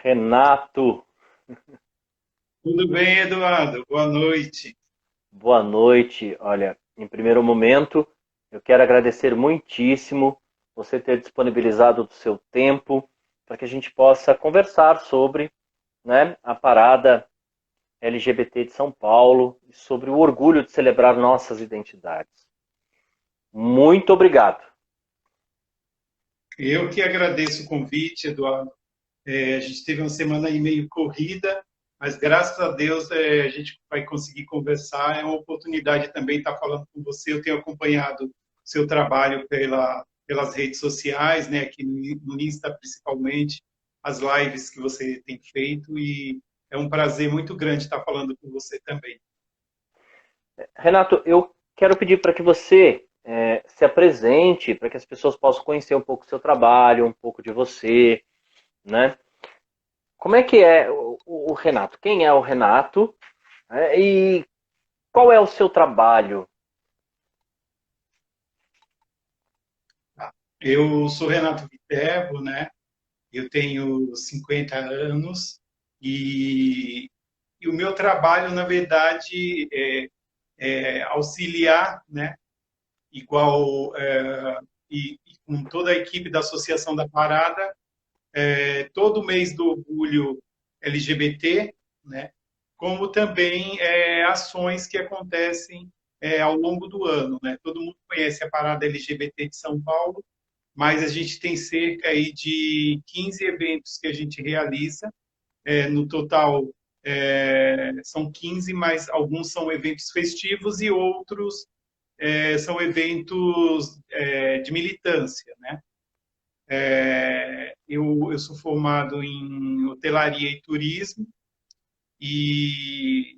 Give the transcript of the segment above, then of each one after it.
Renato, Tudo bem, Eduardo? Boa noite. boa noite. Olha, em primeiro momento, eu quero agradecer muitíssimo você ter disponibilizado do seu tempo para que a gente possa conversar sobre, né, a parada LGBT de São Paulo e sobre o orgulho de celebrar nossas identidades. Muito obrigado. Eu que agradeço o convite, Eduardo. A gente teve uma semana aí meio corrida, mas graças a Deus a gente vai conseguir conversar. É uma oportunidade também estar falando com você. Eu tenho acompanhado o seu trabalho pelas redes sociais, né, aqui no Insta principalmente, as lives que você tem feito, e é um prazer muito grande estar falando com você também. Renato, eu quero pedir para que você se apresente, para que as pessoas possam conhecer um pouco o seu trabalho, um pouco de você, né? Como é que é o Renato? Quem é o Renato? E qual é o seu trabalho? Eu sou Renato Viterbo, né? Eu tenho 50 anos e, e o meu trabalho, na verdade, é auxiliar, né? Igual e com toda a equipe da Associação da Parada, todo mês do orgulho LGBT, né? Como também ações que acontecem ao longo do ano, né? Todo mundo conhece a Parada LGBT de São Paulo, mas a gente tem cerca aí de 15 eventos que a gente realiza. No total, são 15, mas alguns são eventos festivos e outros são eventos de militância, né? Eu sou formado em hotelaria e turismo e,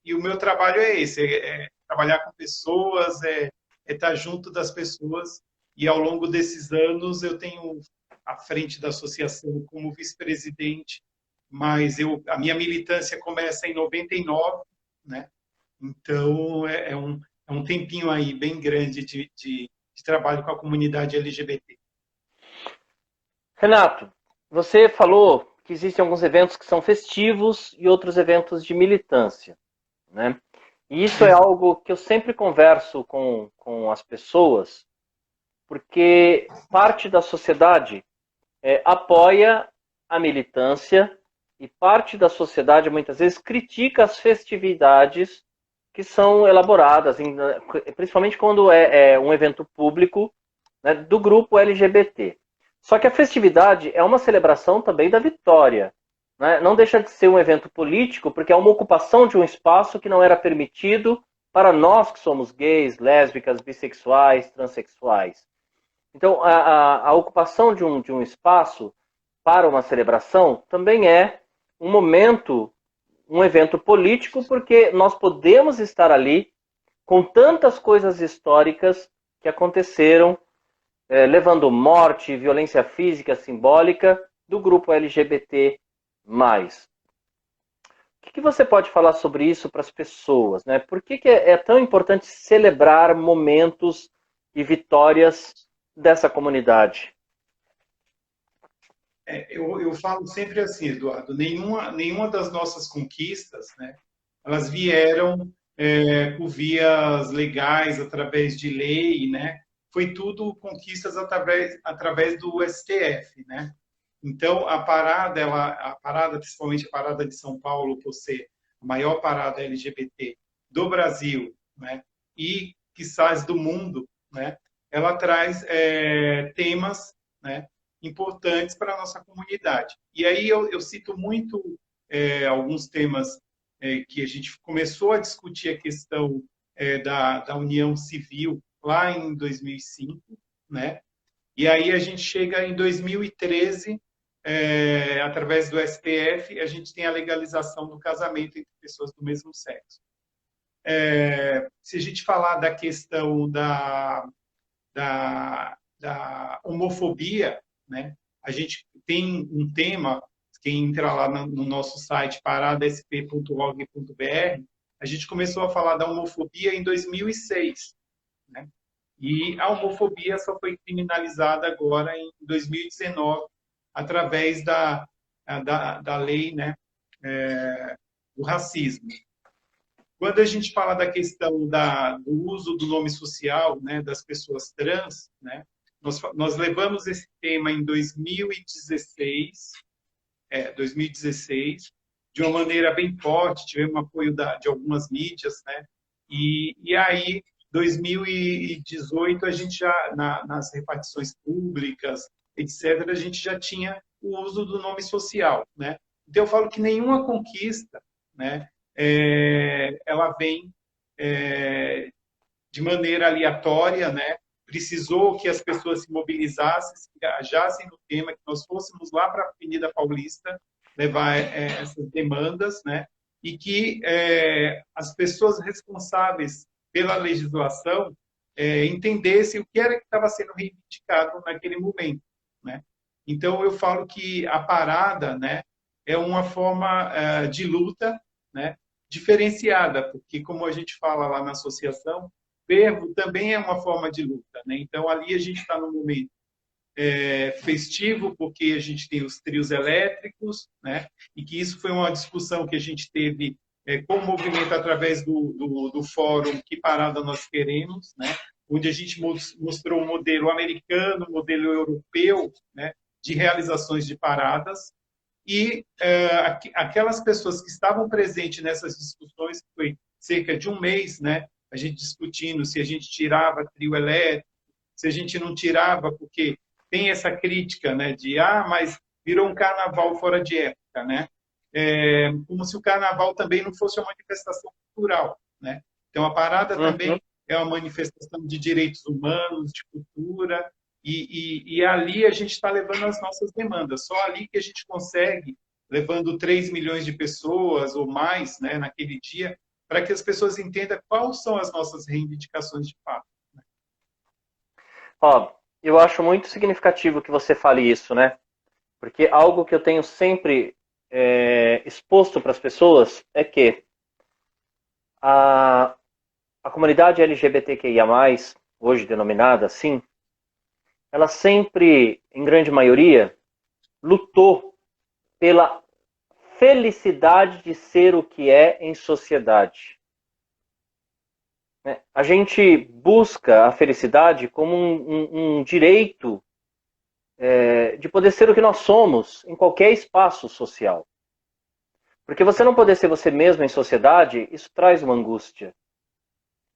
e o meu trabalho é esse, é trabalhar com pessoas, é estar junto das pessoas. E ao longo desses anos eu tenho à frente da associação como vice-presidente, mas a minha militância começa em 99, né? Então é um tempinho aí bem grande de trabalho com a comunidade LGBT. Renato, você falou que existem alguns eventos que são festivos e outros eventos de militância, né? E isso é algo que eu sempre converso com as pessoas, porque parte da sociedade apoia a militância e parte da sociedade muitas vezes critica as festividades que são elaboradas, principalmente quando é um evento público, né, do grupo LGBT. Só que a festividade é uma celebração também da vitória. Né? Não deixa de ser um evento político, porque é uma ocupação de um espaço que não era permitido para nós que somos gays, lésbicas, bissexuais, transexuais. Então, a ocupação de um espaço para uma celebração também é um momento, um evento político, porque nós podemos estar ali com tantas coisas históricas que aconteceram, levando morte, violência física, simbólica do grupo LGBT+. O que você pode falar sobre isso para as pessoas? Né? Por que é tão importante celebrar momentos e vitórias dessa comunidade? Eu falo sempre assim, Eduardo, nenhuma das nossas conquistas, né, elas vieram por vias legais, através de lei, né? Foi tudo conquistas através do STF, né? Então, a parada, principalmente a parada de São Paulo, por ser a maior parada LGBT do Brasil, né? E, quizás, do mundo, né? Ela traz temas, né, importantes para a nossa comunidade. E aí eu cito muito alguns temas que a gente começou a discutir a questão da união civil lá em 2005, né? E aí a gente chega em 2013, através do STF, a gente tem a legalização do casamento entre pessoas do mesmo sexo. Se a gente falar da questão da homofobia, né? A gente tem um tema, quem entra lá no nosso site paradasp.org.br, a gente começou a falar da homofobia em 2006, né? E a homofobia só foi criminalizada agora em 2019, através da lei, né, do racismo. Quando a gente fala da questão do uso do nome social, né, das pessoas trans, né, nós levamos esse tema em 2016, de uma maneira bem forte, tivemos apoio de algumas mídias, né, e aí, 2018, a gente já, nas repartições públicas, etc., a gente já tinha o uso do nome social, né. Então, eu falo que nenhuma conquista, né, ela vem de maneira aleatória, né? Precisou que as pessoas se mobilizassem, se engajassem no tema, que nós fôssemos lá para a Avenida Paulista levar essas demandas, né? E que as pessoas responsáveis pela legislação entendessem o que era que estava sendo reivindicado naquele momento, né? Então, eu falo que a parada, né, é uma forma de luta, né, diferenciada, porque, como a gente fala lá na associação, fervo também é uma forma de luta, né? Então, ali a gente está no momento festivo, porque a gente tem os trios elétricos, né? E que isso foi uma discussão que a gente teve com o movimento através do fórum Que Parada Nós Queremos, né? Onde a gente mostrou o modelo americano, o modelo europeu, né? De realizações de paradas, e aquelas pessoas que estavam presentes nessas discussões, que foi cerca de um mês, né, a gente discutindo se a gente tirava trio elétrico, se a gente não tirava, porque tem essa crítica, né, de, mas virou um carnaval fora de época, né? Como se o carnaval também não fosse uma manifestação cultural, né? Então, a parada também é uma manifestação de direitos humanos, de cultura, e ali a gente está levando as nossas demandas. Só ali que a gente consegue, levando 3 milhões de pessoas ou mais, né, naquele dia, para que as pessoas entendam quais são as nossas reivindicações de fato. Ó, eu acho muito significativo que você fale isso, né? Porque algo que eu tenho sempre exposto para as pessoas é que a comunidade LGBTQIA+, hoje denominada assim, ela sempre, em grande maioria, lutou pela felicidade de ser o que é em sociedade. A gente busca a felicidade como um direito de poder ser o que nós somos em qualquer espaço social. Porque você não poder ser você mesmo em sociedade, isso traz uma angústia.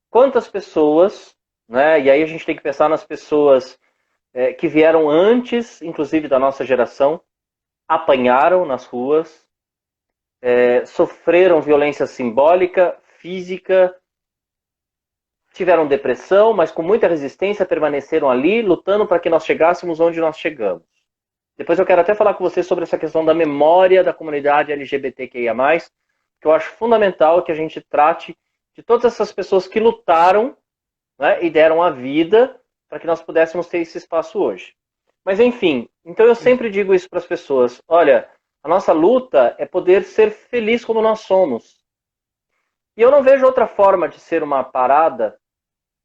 Quantas pessoas, né, e aí a gente tem que pensar nas pessoas que vieram antes, inclusive da nossa geração, apanharam nas ruas, sofreram violência simbólica, física, tiveram depressão, mas com muita resistência permaneceram ali, lutando para que nós chegássemos onde nós chegamos. Depois eu quero até falar com você sobre essa questão da memória da comunidade LGBTQIA+, que eu acho fundamental que a gente trate de todas essas pessoas que lutaram, né, e deram a vida para que nós pudéssemos ter esse espaço hoje. Mas enfim, então eu sempre digo isso para as pessoas, olha, a nossa luta é poder ser feliz como nós somos. E eu não vejo outra forma de ser uma parada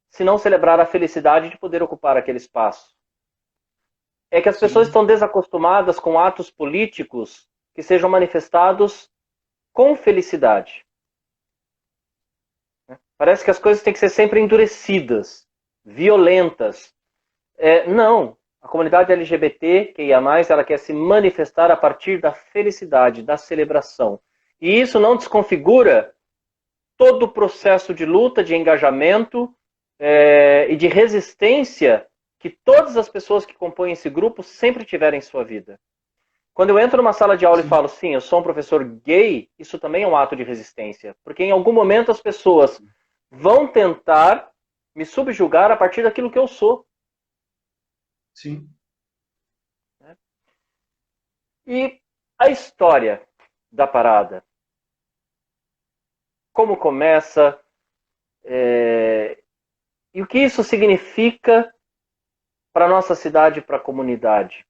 se não celebrar a felicidade de poder ocupar aquele espaço. É que as pessoas estão desacostumadas com atos políticos que sejam manifestados com felicidade. Parece que as coisas têm que ser sempre endurecidas, violentas. Não. A comunidade LGBT, que ela quer se manifestar a partir da felicidade, da celebração. E isso não desconfigura todo o processo de luta, de engajamento e de resistência que todas as pessoas que compõem esse grupo sempre tiveram em sua vida. Quando eu entro numa sala de aula e falo, sim, eu sou um professor gay, isso também é um ato de resistência. Porque em algum momento as pessoas vão tentar me subjugar a partir daquilo que eu sou. Sim. E a história da parada? Como começa? E o que isso significa para a nossa cidade e para a comunidade?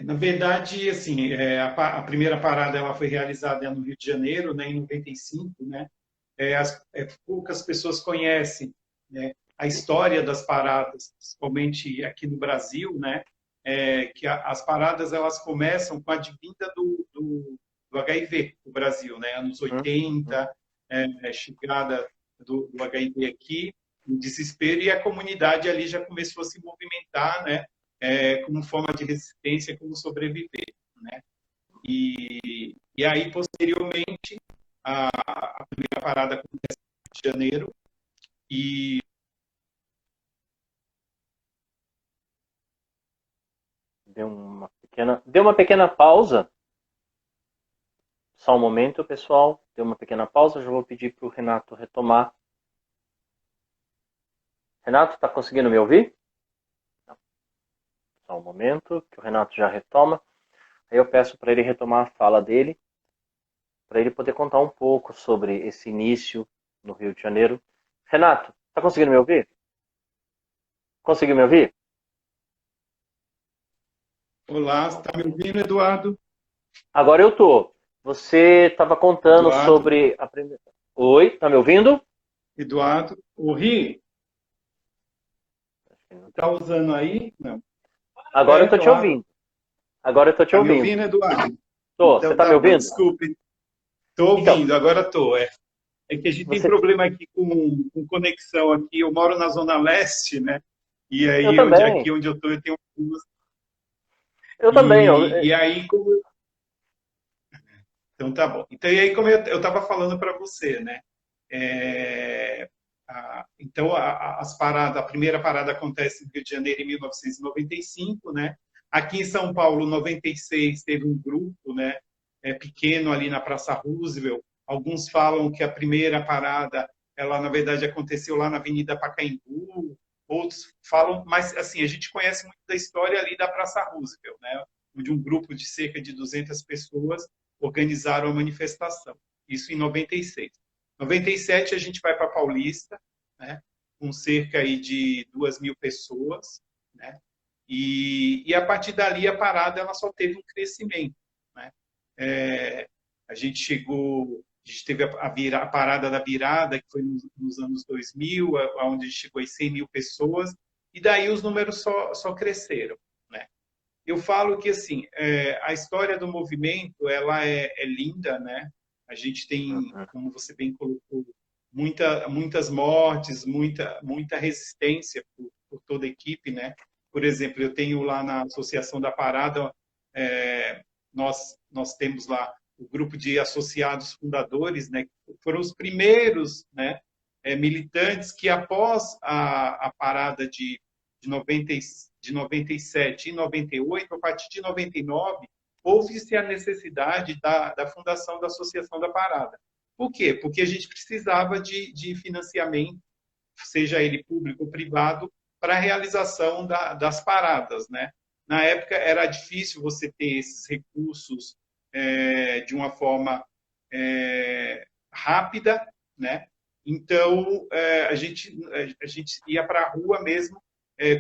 Na verdade, assim, a primeira parada ela foi realizada no Rio de Janeiro, né, em 95, né? Poucas pessoas conhecem, né, a história das paradas, principalmente aqui no Brasil, né? que as paradas elas começam com a advinda do HIV no Brasil, né? Anos Uhum. 80, chegada do HIV aqui, o desespero, e a comunidade ali já começou a se movimentar, né? Como forma de resistência, como sobreviver, né? E aí, posteriormente, a primeira parada acontece no Rio de Janeiro, e Deu uma pequena pausa. Só um momento, pessoal. Deu uma pequena pausa. Já vou pedir para o Renato retomar. Renato, está conseguindo me ouvir? Não. Só um momento, que o Renato já retoma. Aí eu peço para ele retomar a fala dele, para ele poder contar um pouco sobre esse início no Rio de Janeiro. Renato, está conseguindo me ouvir? Conseguiu me ouvir? olá, está me ouvindo, Eduardo? Agora eu tô. Você estava contando Eduardo, sobre a primeira. Oi, tá me ouvindo? Eduardo, o Ri, está usando aí? Não. Agora eu tô te Claro. ouvindo. Agora eu tô te Está me ouvindo. ouvindo, Eduardo? Tô. Você Então tá me tá bom, ouvindo? desculpe. Estou Então, ouvindo, agora estou. É que a gente tem você. problema aqui com conexão aqui. Eu moro na Zona Leste, né? E Eu aí, também. aqui onde eu estou, eu tenho algumas. Eu também. E aí, como. Então tá bom. Então, e aí, como eu estava falando para você, né? É, então, a primeira parada acontece no Rio de Janeiro em 1995, né? Aqui em São Paulo, 96, teve um grupo, né? Pequeno ali na Praça Roosevelt. Alguns falam que a primeira parada, ela na verdade aconteceu lá na Avenida Pacaembu. Outros falam, mas assim a gente conhece muito da história ali da Praça Roosevelt, né? De um grupo de cerca de 200 pessoas organizaram a manifestação. Isso em 96. 97 a gente vai para Paulista, né, com cerca aí de 2.000 pessoas, né, e a partir dali a parada ela só teve um crescimento, né. A gente chegou, a gente teve a parada da virada, que foi nos anos 2000, onde a gente chegou a 100.000 pessoas, e daí os números só cresceram, né. Eu falo que assim a história do movimento ela é linda, né? A gente tem, Uhum. como você bem colocou, muitas mortes, muita resistência por toda a equipe, né? Por exemplo, eu tenho lá na Associação da Parada, nós temos lá o grupo de associados fundadores, né? Que foram os primeiros, né? Militantes que após a parada de 90, de 97 e 98, a partir de 99, houve-se a necessidade da fundação da Associação da Parada. Por quê? Porque a gente precisava de financiamento, seja ele público ou privado, para a realização das paradas, né? Na época era difícil você ter esses recursos de uma forma rápida, né? Então a gente ia para a rua mesmo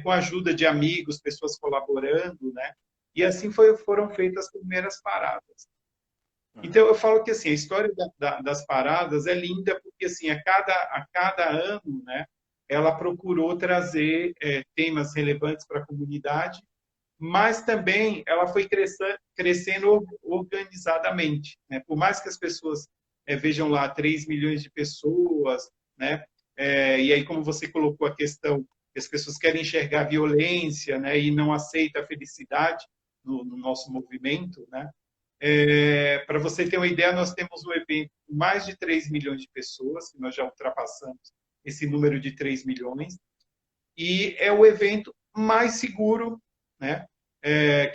com a ajuda de amigos, pessoas colaborando, né? E assim foram feitas as primeiras paradas. Então eu falo que assim a história das paradas é linda porque assim a cada ano, né? Ela procurou trazer temas relevantes para a comunidade, mas também ela foi crescendo organizadamente, né? Por mais que as pessoas vejam lá 3 milhões de pessoas, né? E aí como você colocou a questão que as pessoas querem enxergar violência, né, e não aceitam a felicidade no nosso movimento, né? Para você ter uma ideia, nós temos um evento com mais de 3 milhões de pessoas, que nós já ultrapassamos esse número de 3 milhões, e é o evento mais seguro, né,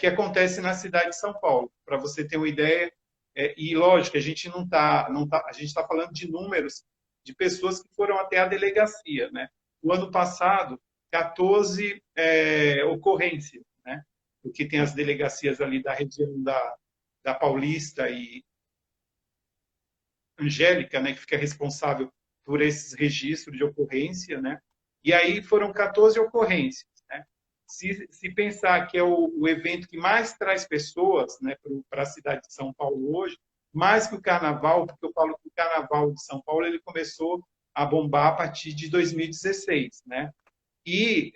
que acontece na cidade de São Paulo. Para você ter uma ideia, e lógico, a gente a gente está falando de números de pessoas que foram até a delegacia, né? O ano passado, 14 ocorrências, né? Porque tem as delegacias ali da região da Paulista e Angélica, né, que fica responsável por esses registros de ocorrência, né? E aí foram 14 ocorrências, né? Se pensar que é o evento que mais traz pessoas, né, para a cidade de São Paulo hoje, mais que o Carnaval, porque eu falo que o Carnaval de São Paulo ele começou a bombar a partir de 2016, né? e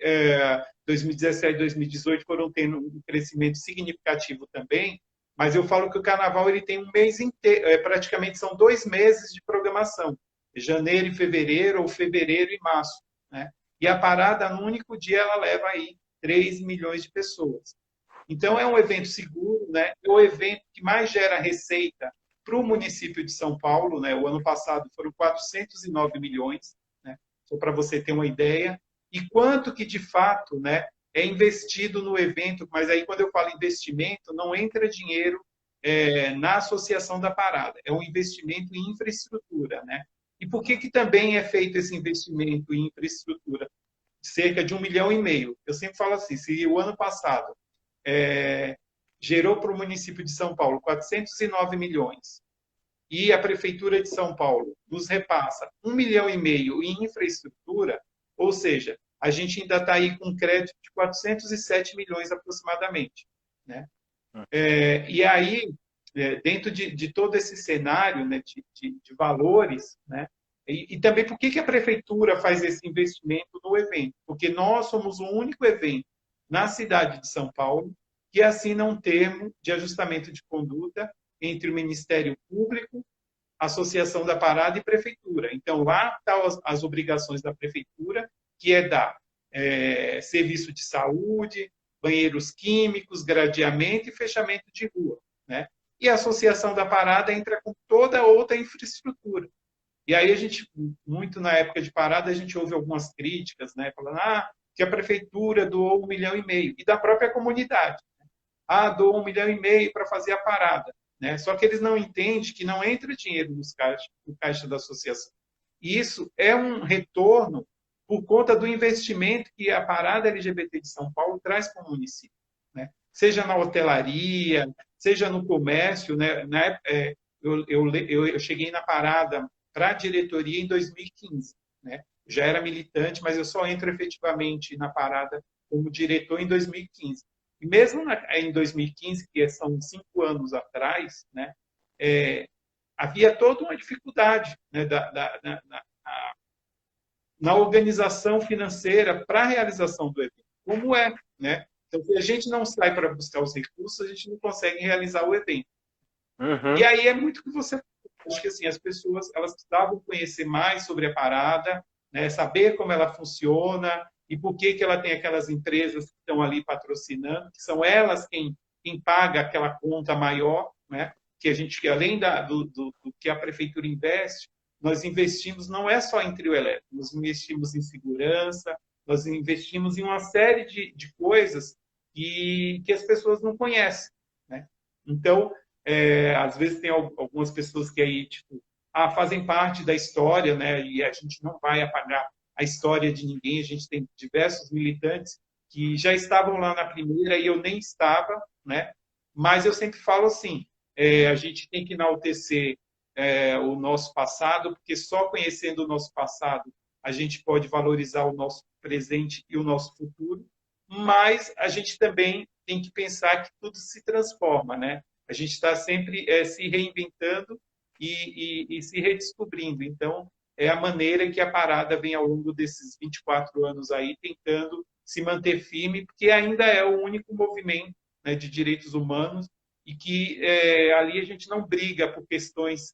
2017 e 2018 foram tendo um crescimento significativo também, mas eu falo que o Carnaval ele tem um mês inteiro, praticamente são 2 meses de programação, janeiro e fevereiro, ou fevereiro e março, né? E a parada, no único dia, ela leva aí 3 milhões de pessoas. Então, é um evento seguro, né? É o evento que mais gera receita para o município de São Paulo, né? O ano passado foram 409 milhões, né? Só para você ter uma ideia. E quanto que, de fato, né, é investido no evento, mas aí, quando eu falo investimento, não entra dinheiro na associação da parada, é um investimento em infraestrutura, né? E por que também é feito esse investimento em infraestrutura? Cerca de 1,5 milhão. Eu sempre falo assim, se o ano passado gerou para o município de São Paulo 409 milhões e a Prefeitura de São Paulo nos repassa 1,5 milhão em infraestrutura, ou seja, a gente ainda está aí com um crédito de 407 milhões aproximadamente, né? E aí, dentro de todo esse cenário, né, de valores, né, e também por que a Prefeitura faz esse investimento no evento? Porque nós somos o único evento na cidade de São Paulo que assina um termo de ajustamento de conduta entre o Ministério Público, Associação da Parada e Prefeitura. Então, lá estão as obrigações da Prefeitura, que é dar serviço de saúde, banheiros químicos, gradeamento e fechamento de rua, né? E a Associação da Parada entra com toda outra infraestrutura. E aí a gente, muito na época de parada, a gente ouve algumas críticas, né? Falando que a prefeitura doou 1,5 milhão, e da própria comunidade. Doou 1,5 milhão para fazer a parada, né? Só que eles não entendem que não entra dinheiro no caixa da associação. E isso é um retorno por conta do investimento que a parada LGBT de São Paulo traz para o município, né? Seja na hotelaria, seja no comércio, né? Eu cheguei na parada para a diretoria em 2015, né? Já era militante, mas eu só entro efetivamente na parada como diretor em 2015. E mesmo em 2015, que são 5 anos atrás, né, havia toda uma dificuldade, né, na organização financeira para a realização do evento. Como é, né? Então, se a gente não sai para buscar os recursos, a gente não consegue realizar o evento. Uhum. E aí é muito que você... Acho que assim, as pessoas elas precisavam conhecer mais sobre a parada, né, saber como ela funciona e por que ela tem aquelas empresas que estão ali patrocinando, que são elas quem paga aquela conta maior, né? Que a gente, além do que a prefeitura investe, nós investimos não é só em trio elétrico, nós investimos em segurança, nós investimos em uma série de coisas que as pessoas não conhecem, né? Então, às vezes tem algumas pessoas que aí, tipo, fazem parte da história, né? E a gente não vai apagar a história de ninguém. A gente tem diversos militantes que já estavam lá na primeira e eu nem estava, né? Mas eu sempre falo assim, a gente tem que enaltecer o nosso passado, porque só conhecendo o nosso passado a gente pode valorizar o nosso presente e o nosso futuro, mas a gente também tem que pensar que tudo se transforma, né? A gente está sempre se reinventando e se redescobrindo. Então, é a maneira que a parada vem ao longo desses 24 anos aí, tentando se manter firme, porque ainda é o único movimento, né, de direitos humanos e que ali a gente não briga por questões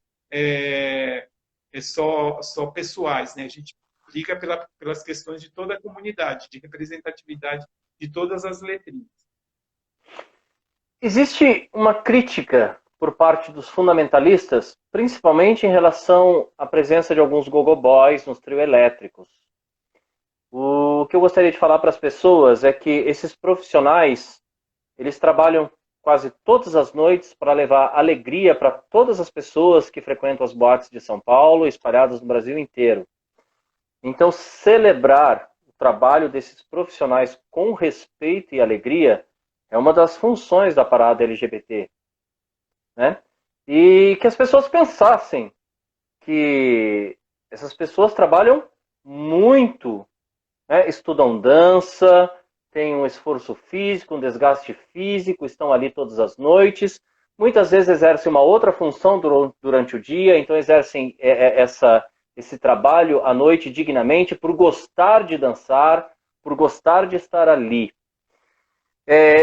só pessoais, né? A gente briga pelas questões de toda a comunidade, de representatividade de todas as letrinhas. Existe uma crítica por parte dos fundamentalistas, principalmente em relação à presença de alguns gogoboys nos trio elétricos. O que eu gostaria de falar para as pessoas é que esses profissionais, eles trabalham quase todas as noites para levar alegria para todas as pessoas que frequentam as boates de São Paulo, espalhadas no Brasil inteiro. Então, celebrar o trabalho desses profissionais com respeito e alegria é uma das funções da parada LGBT, né? E que as pessoas pensassem que essas pessoas trabalham muito, né? Estudam dança, têm um esforço físico, um desgaste físico, estão ali todas as noites, muitas vezes exercem uma outra função durante o dia, então exercem esse trabalho à noite dignamente por gostar de dançar, por gostar de estar ali.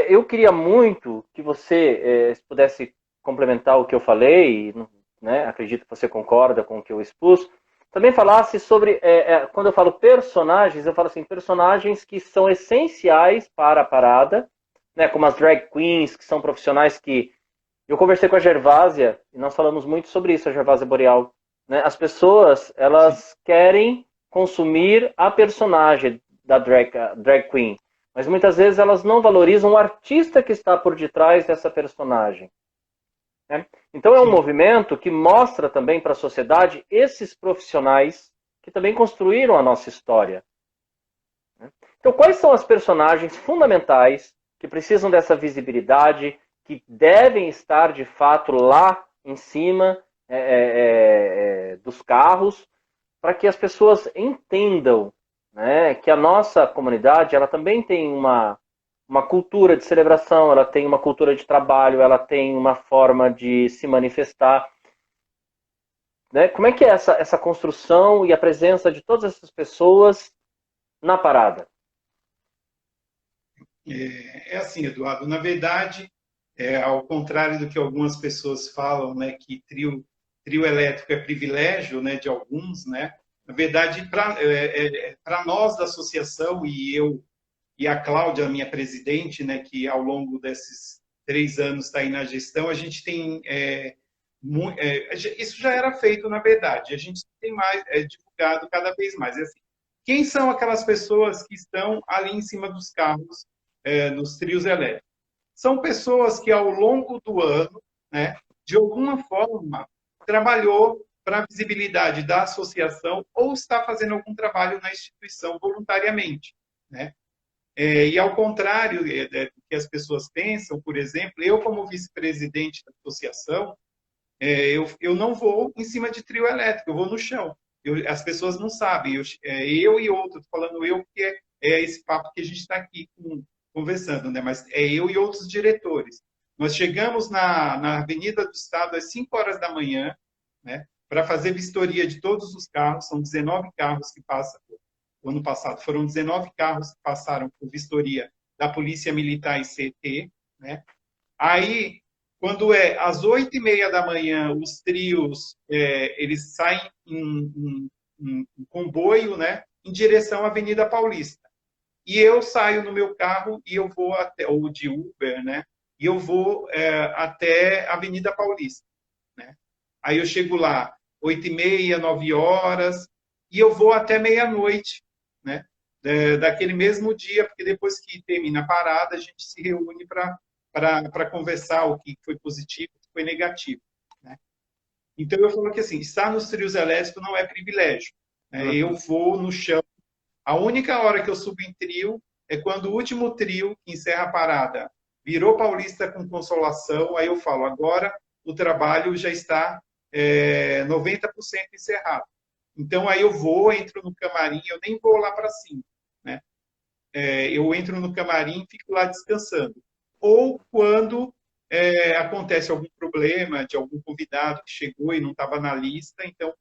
Eu queria muito que você pudesse complementar o que eu falei, né? Acredito que você concorda com o que eu expus. Também falasse sobre, quando eu falo personagens, eu falo assim, personagens que são essenciais para a parada, né? Como as drag queens, que são profissionais que... Eu conversei com a Gervásia, e nós falamos muito sobre isso, a Gervásia Boreal. Né? As pessoas, Sim, elas querem consumir a personagem da drag queen, mas muitas vezes elas não valorizam o artista que está por detrás dessa personagem. Né? Então é um sim. movimento que mostra também para a sociedade esses profissionais que também construíram a nossa história. Né? Então quais são as personagens fundamentais que precisam dessa visibilidade, que devem estar de fato lá em cima dos carros, para que as pessoas entendam, né, que a nossa comunidade ela também tem uma cultura de celebração, ela tem uma cultura de trabalho, ela tem uma forma de se manifestar. Né? Como é que é essa construção e a presença de todas essas pessoas na parada? É assim, Eduardo, na verdade, ao contrário do que algumas pessoas falam, né, que trio elétrico é privilégio, né, de alguns, né, na verdade, para nós da associação, e eu e a Cláudia, minha presidente, né, que ao longo desses 3 anos está aí na gestão, a gente tem isso já era feito, na verdade, a gente tem mais divulgado cada vez mais. É assim, quem são aquelas pessoas que estão ali em cima dos carros, nos trios elétricos? São pessoas que, ao longo do ano, né, de alguma forma, trabalhou para a visibilidade da associação ou está fazendo algum trabalho na instituição voluntariamente. Né? E ao contrário do que as pessoas pensam, por exemplo, eu, como vice-presidente da associação, eu não vou em cima de trio elétrico, eu vou no chão. As pessoas não sabem, eu e outros, falando eu, porque é esse papo que a gente está aqui conversando, né? Mas é eu e outros diretores. Nós chegamos na Avenida do Estado às 5 horas da manhã, né, para fazer vistoria de todos os carros, são 19 carros que passam. O ano passado foram 19 carros que passaram por vistoria da Polícia Militar e CT, né? Aí, quando é às 8h30 da manhã, os trios eles saem em comboio, né, em direção à Avenida Paulista. E eu saio no meu carro e eu vou até, ou de Uber, né, e eu vou até a Avenida Paulista. Né? Aí eu chego lá 8h30, 9 horas, e eu vou até meia-noite, né? Daquele mesmo dia, porque depois que termina a parada, a gente se reúne para conversar o que foi positivo, o que foi negativo. Né? Então, eu falo que assim, estar nos trios elétricos não é privilégio. Né? Eu Uhum. vou no chão. A única hora que eu subo em trio é quando o último trio, que encerra a parada, virou Paulista com Consolação, aí eu falo, agora o trabalho já está 90% encerrado. Então, aí eu vou, entro no camarim, eu nem vou lá para cima. Né? Eu entro no camarim e fico lá descansando. Ou quando acontece algum problema de algum convidado que chegou e não estava na lista, então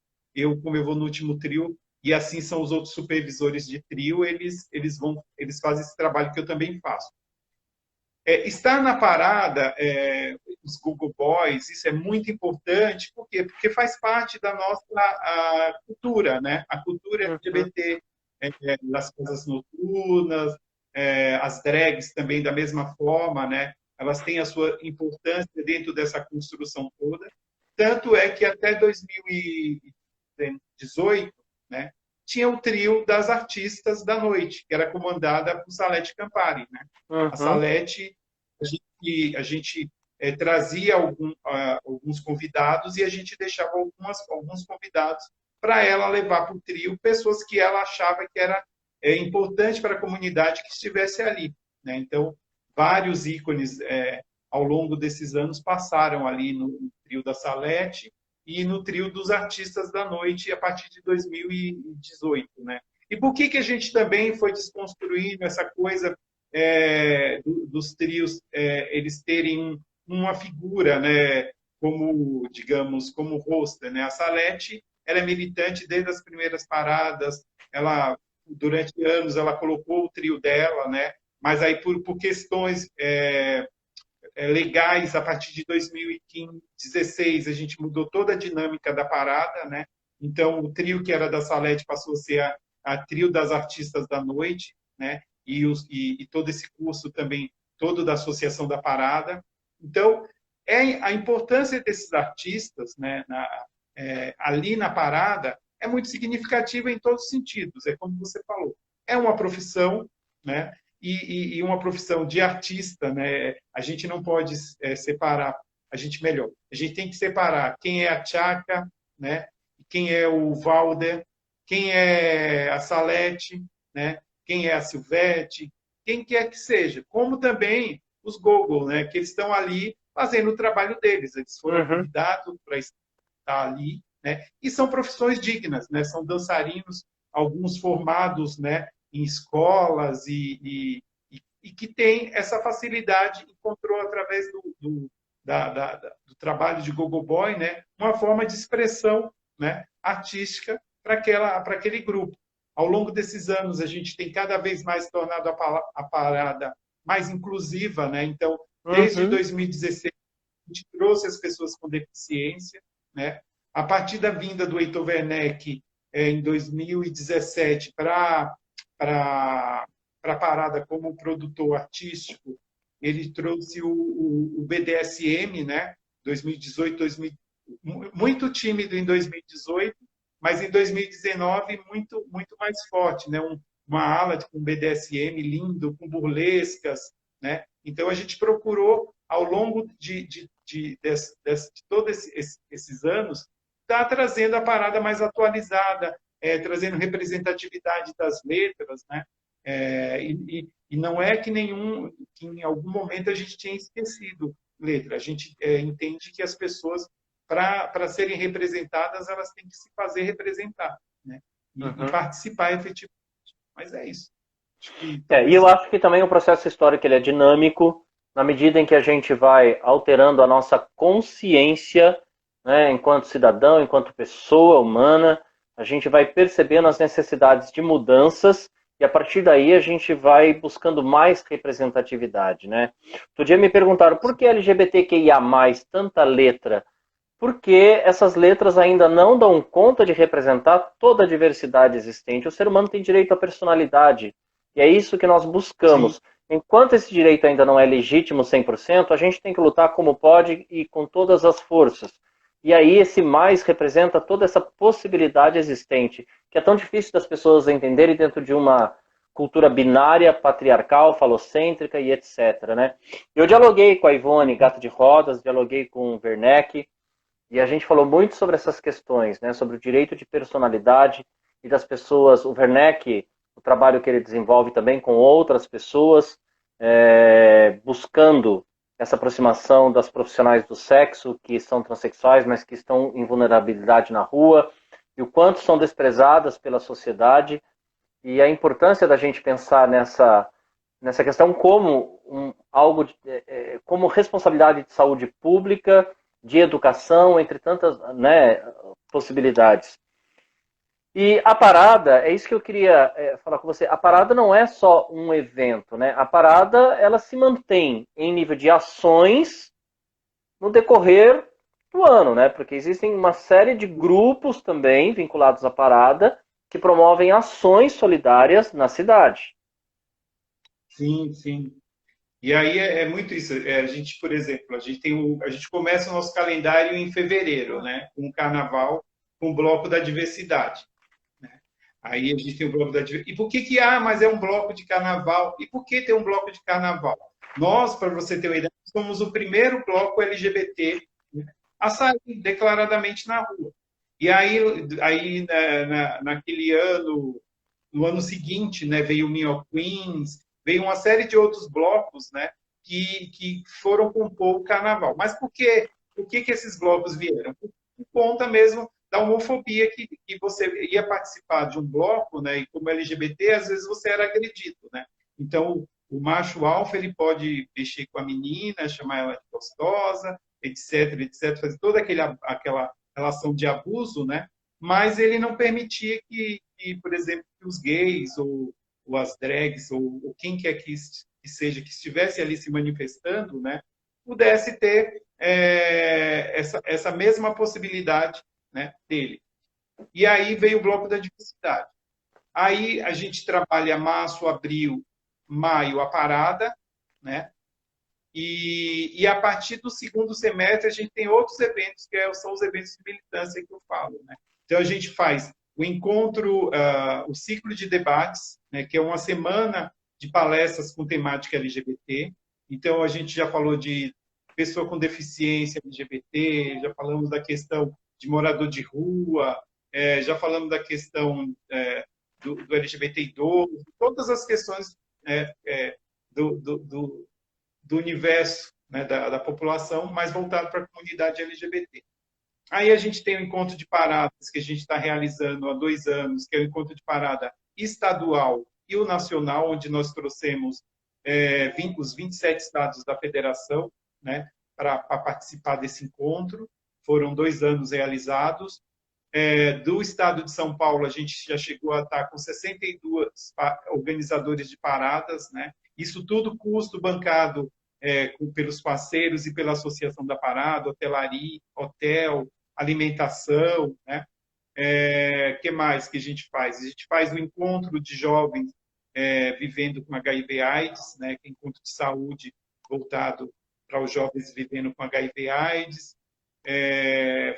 como eu vou no último trio, e assim são os outros supervisores de trio, eles fazem esse trabalho que eu também faço. Estar na parada, os Google Boys, isso é muito importante, por quê? Porque faz parte da nossa cultura, né? A cultura Uhum. LGBT, das casas noturnas, as drags também da mesma forma, né? Elas têm a sua importância dentro dessa construção toda. Tanto é que até 2018, né, tinha o trio das artistas da noite, que era comandada por Salete Campari, né? A Uhum. Salete, a gente trazia alguns convidados e a gente deixava alguns convidados para ela levar para o trio pessoas que ela achava que era importante para a comunidade que estivesse ali. Né? Então, vários ícones ao longo desses anos passaram ali no trio da Salete e no trio dos artistas da noite a partir de 2018. Né? E por que a gente também foi desconstruindo essa coisa dos trios eles terem uma figura, né, como, digamos, como roster, né? A Salete, ela é militante desde as primeiras paradas, ela durante anos ela colocou o trio dela, né? Mas aí por questões legais, a partir de 2016 a gente mudou toda a dinâmica da parada, né? Então o trio que era da Salete passou a ser a trio das artistas da noite, né? E todo esse curso também, todo da Associação da Parada. Então, a importância desses artistas, né, ali na parada é muito significativa em todos os sentidos. É como você falou, é uma profissão, né? E uma profissão de artista, né? A gente não pode separar, a gente tem que separar quem é a Tchaka, né? Quem é o Valder, quem é a Salete, né? Quem é a Silvete, quem quer que seja, como também os Gogol, né? Que eles estão ali fazendo o trabalho deles, eles foram convidados para estar ali, né? E são profissões dignas, né? São dançarinos, alguns formados, né? Em escolas e que têm essa facilidade, encontrou através do trabalho de Gogo Boy, né? Uma forma de expressão, né? Artística para aquele grupo. Ao longo desses anos, a gente tem cada vez mais tornado a parada mais inclusiva, né? Então, desde 2016, a gente trouxe as pessoas com deficiência, né? A partir da vinda do Heitor Werneck, em 2017, para a parada como produtor artístico, ele trouxe o BDSM, né? 2018, muito tímido em 2018, mas em 2019 muito mais forte, né? Uma ala com BDSM lindo, com burlescas, né? Então a gente procurou ao longo de todos esses anos estar trazendo a parada mais atualizada, trazendo representatividade das letras, né? E não é que em algum momento a gente tinha esquecido letra. A gente entende que as pessoas, para serem representadas, elas têm que se fazer representar, né? E participar efetivamente. Mas é isso. E eu acho que também o processo histórico ele é dinâmico, na medida em que a gente vai alterando a nossa consciência, né, enquanto cidadão, enquanto pessoa humana, a gente vai percebendo as necessidades de mudanças e a partir daí a gente vai buscando mais representatividade, né? Outro dia me perguntaram por que LGBTQIA+, tanta letra? Porque essas letras ainda não dão conta de representar toda a diversidade existente. O ser humano tem direito à personalidade, e é isso que nós buscamos. Sim. Enquanto esse direito ainda não é legítimo 100%, a gente tem que lutar como pode e com todas as forças. E aí esse mais representa toda essa possibilidade existente, que é tão difícil das pessoas entenderem dentro de uma cultura binária, patriarcal, falocêntrica e etc. Né? Eu dialoguei com a Ivone Gato de Rodas, dialoguei com o Werneck, e a gente falou muito sobre essas questões, né? Sobre o direito de personalidade e das pessoas. O Werneck, o trabalho que ele desenvolve também com outras pessoas, buscando essa aproximação das profissionais do sexo que são transexuais, mas que estão em vulnerabilidade na rua, e o quanto são desprezadas pela sociedade, e a importância da gente pensar nessa questão como como responsabilidade de saúde pública, de educação, entre tantas, né, possibilidades. E a parada, é isso que eu queria falar com você, a parada não é só um evento, né? A parada, ela se mantém em nível de ações no decorrer do ano, né? Porque existem uma série de grupos também vinculados à parada que promovem ações solidárias na cidade. Sim, sim. E aí muito isso. A gente, por exemplo, a gente começa o nosso calendário em fevereiro, né? Com o carnaval, com o bloco da diversidade. Né? Aí a gente tem o bloco da diversidade. E por que mas é um bloco de carnaval? E por que tem um bloco de carnaval? Nós, para você ter uma ideia, somos o primeiro bloco LGBT, né, a sair declaradamente na rua. E aí naquele ano, no ano seguinte, né, veio o Minho Queens, veio uma série de outros blocos, né, que foram compor o carnaval. Mas por que esses blocos vieram? Por conta mesmo da homofobia que você ia participar de um bloco, né, e como LGBT, às vezes você era agredido, né? Então, o macho alfa, ele pode mexer com a menina, chamar ela de gostosa, etc, fazer toda aquela relação de abuso, né? mas ele não permitia que, por exemplo, que os gays ou as drags ou quem quer que seja que estivesse ali se manifestando, né, pudesse ter essa mesma possibilidade, né, dele. E aí veio o bloco da diversidade. Aí a gente trabalha março, abril, maio a parada, né? E a partir do segundo semestre a gente tem outros eventos que são os eventos de militância que eu falo, né? Então a gente faz o encontro, o ciclo de debates, né? Que é uma semana de palestras com temática LGBT. Então a gente já falou de pessoa com deficiência LGBT, já falamos da questão de morador de rua, já falamos da questão do LGBT idoso, todas as questões do, do, do, do universo, né, da população, mais voltado para a comunidade LGBT. Aí a gente tem o encontro de paradas que a gente está realizando há 2 anos, que é o encontro de parada estadual e o nacional, onde nós trouxemos os 27 estados da federação, né, para participar desse encontro. Foram 2 anos realizados. Do estado de São Paulo, a gente já chegou a estar com 62 organizadores de paradas, né? Isso tudo custo bancado pelos parceiros e pela Associação da Parada, hotelaria, hotel, alimentação, né? Que mais que a gente faz? A gente faz o encontro de jovens vivendo com HIV/AIDS, né? Que é encontro de saúde voltado para os jovens vivendo com HIV/AIDS.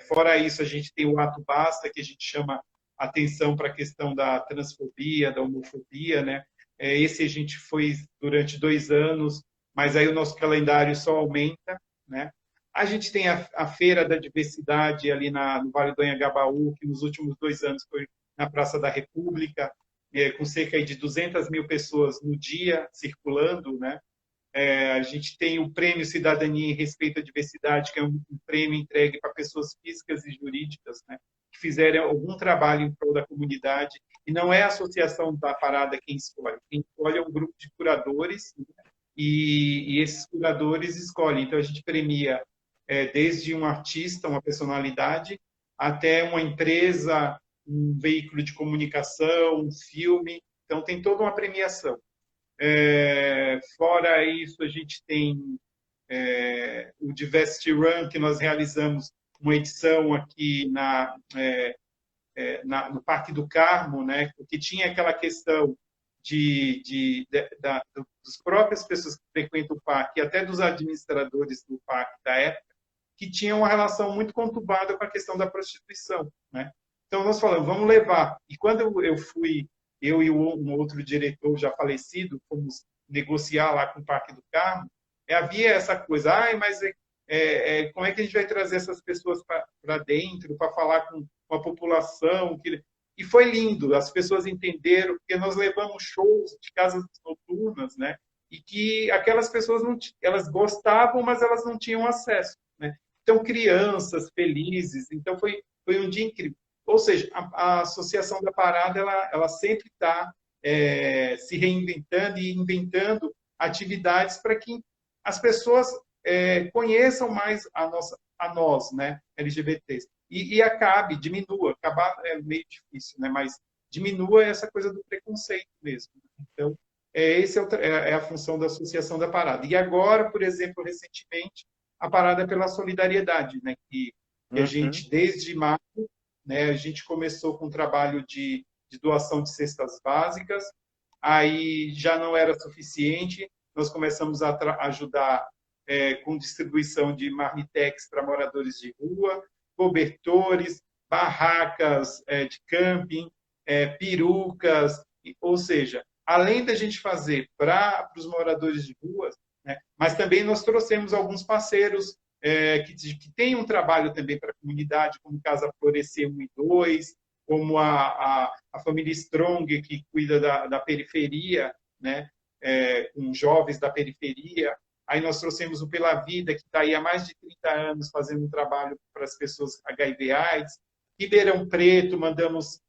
Fora isso, a gente tem o Ato Basta, que a gente chama atenção para a questão da transfobia, da homofobia, né? Esse a gente foi durante 2 anos, mas aí o nosso calendário só aumenta, né? A gente tem a Feira da Diversidade ali no Vale do Anhangabaú, que nos últimos 2 anos foi na Praça da República, com cerca de 200 mil pessoas no dia circulando, né? A gente tem o Prêmio Cidadania em Respeito à Diversidade, que é um prêmio entregue para pessoas físicas e jurídicas, né, que fizeram algum trabalho em prol da comunidade. E não é a associação da parada quem escolhe. Quem escolhe é um grupo de curadores, né, e esses curadores escolhem. Então, a gente premia desde um artista, uma personalidade, até uma empresa, um veículo de comunicação, um filme. Então, tem toda uma premiação. Fora isso, a gente tem o Diversity Run, que nós realizamos uma edição aqui no Parque do Carmo, né, que tinha aquela questão das próprias pessoas que frequentam o parque, e até dos administradores do parque da época, que tinham uma relação muito conturbada com a questão da prostituição, né? Então, nós falamos, vamos levar. E quando eu fui, eu e um outro diretor já falecido, fomos negociar lá com o Parque do Carmo, havia essa coisa, mas como é que a gente vai trazer essas pessoas para dentro, para falar com a população? E foi lindo, as pessoas entenderam, porque nós levamos shows de casas noturnas, né? E que aquelas pessoas elas gostavam, mas elas não tinham acesso, né? Então, crianças felizes, então foi um dia incrível. Ou seja, a Associação da Parada ela sempre está se reinventando e inventando atividades para que as pessoas conheçam mais a nós, né, LGBTs, e diminua. Acabar é meio difícil, né, mas diminua essa coisa do preconceito mesmo. Então, essa é a função da Associação da Parada. E agora, por exemplo, recentemente, a Parada pela Solidariedade, né, que a gente, desde março, né, a gente começou com um trabalho de doação de cestas básicas, aí já não era suficiente, nós começamos a ajudar com distribuição de marmitex para moradores de rua, cobertores, barracas de camping, perucas, ou seja, além da gente fazer para os moradores de ruas, né, mas também nós trouxemos alguns parceiros que têm um trabalho também para a comunidade, como Casa Florescer 1 e 2, como a família Strong, que cuida da periferia, né, com jovens da periferia. Aí nós trouxemos o Pela Vida, que está aí há mais de 30 anos fazendo um trabalho para as pessoas HIV/AIDS. Ribeirão Preto, mandamos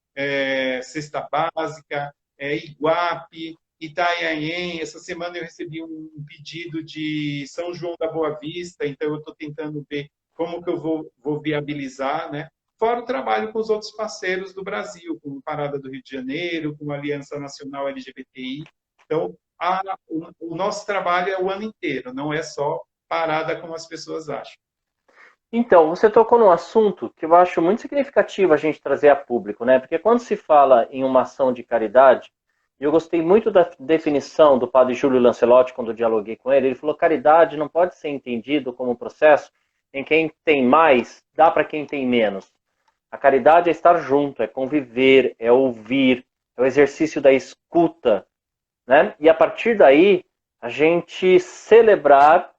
cesta básica, Iguape, Itanhaém. Essa semana eu recebi um pedido de São João da Boa Vista, então eu estou tentando ver como que eu vou viabilizar, né? fora o trabalho com os outros parceiros do Brasil, como Parada do Rio de Janeiro, como a Aliança Nacional LGBTI. Então, o nosso trabalho é o ano inteiro, não é só parada como as pessoas acham. Então, você tocou num assunto que eu acho muito significativo a gente trazer a público, né? Porque quando se fala em uma ação de caridade, e eu gostei muito da definição do padre Júlio Lancelotti quando eu dialoguei com ele. Ele falou: caridade não pode ser entendido como um processo em quem tem mais dá para quem tem menos. A caridade é estar junto, é conviver, é ouvir, é o exercício da escuta, né? E a partir daí, a gente celebrar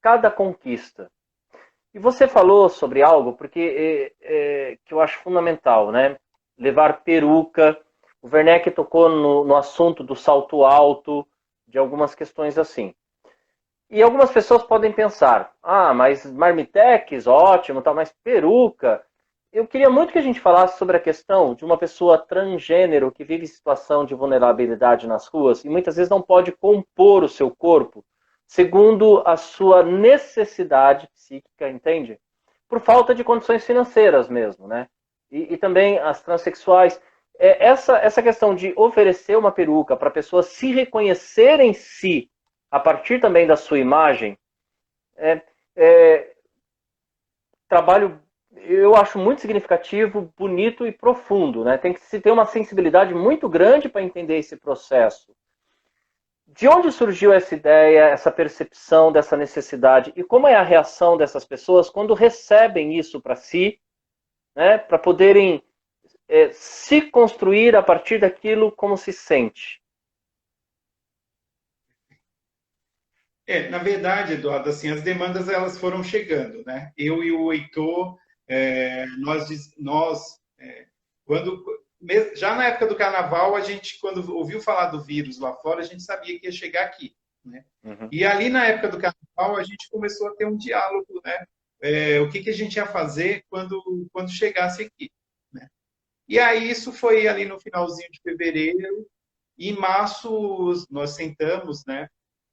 cada conquista. E você falou sobre algo que eu acho fundamental, né? Levar peruca. O Werneck tocou no assunto do salto alto, de algumas questões assim. E algumas pessoas podem pensar: ah, mas marmitex, ótimo, tá, mas peruca. Eu queria muito que a gente falasse sobre a questão de uma pessoa transgênero que vive em situação de vulnerabilidade nas ruas e muitas vezes não pode compor o seu corpo segundo a sua necessidade psíquica, entende? Por falta de condições financeiras mesmo, né? E também as transexuais. Essa questão de oferecer uma peruca para a pessoa se reconhecer em si, a partir também da sua imagem, é, é trabalho, eu acho muito significativo, bonito e profundo, né? Tem que se ter uma sensibilidade muito grande para entender esse processo. De onde surgiu essa ideia, essa percepção dessa necessidade e como é a reação dessas pessoas quando recebem isso para si, né? Para poderem se construir a partir daquilo como se sente? Na verdade, Eduardo, assim, as demandas elas foram chegando, né? Eu e o Heitor, quando já na época do Carnaval, a gente quando ouviu falar do vírus lá fora, a gente sabia que ia chegar aqui, né? Uhum. E ali na época do Carnaval, a gente começou a ter um diálogo, né? O que a gente ia fazer quando chegasse aqui, né? E aí isso foi ali no finalzinho de fevereiro. E em março nós sentamos, né?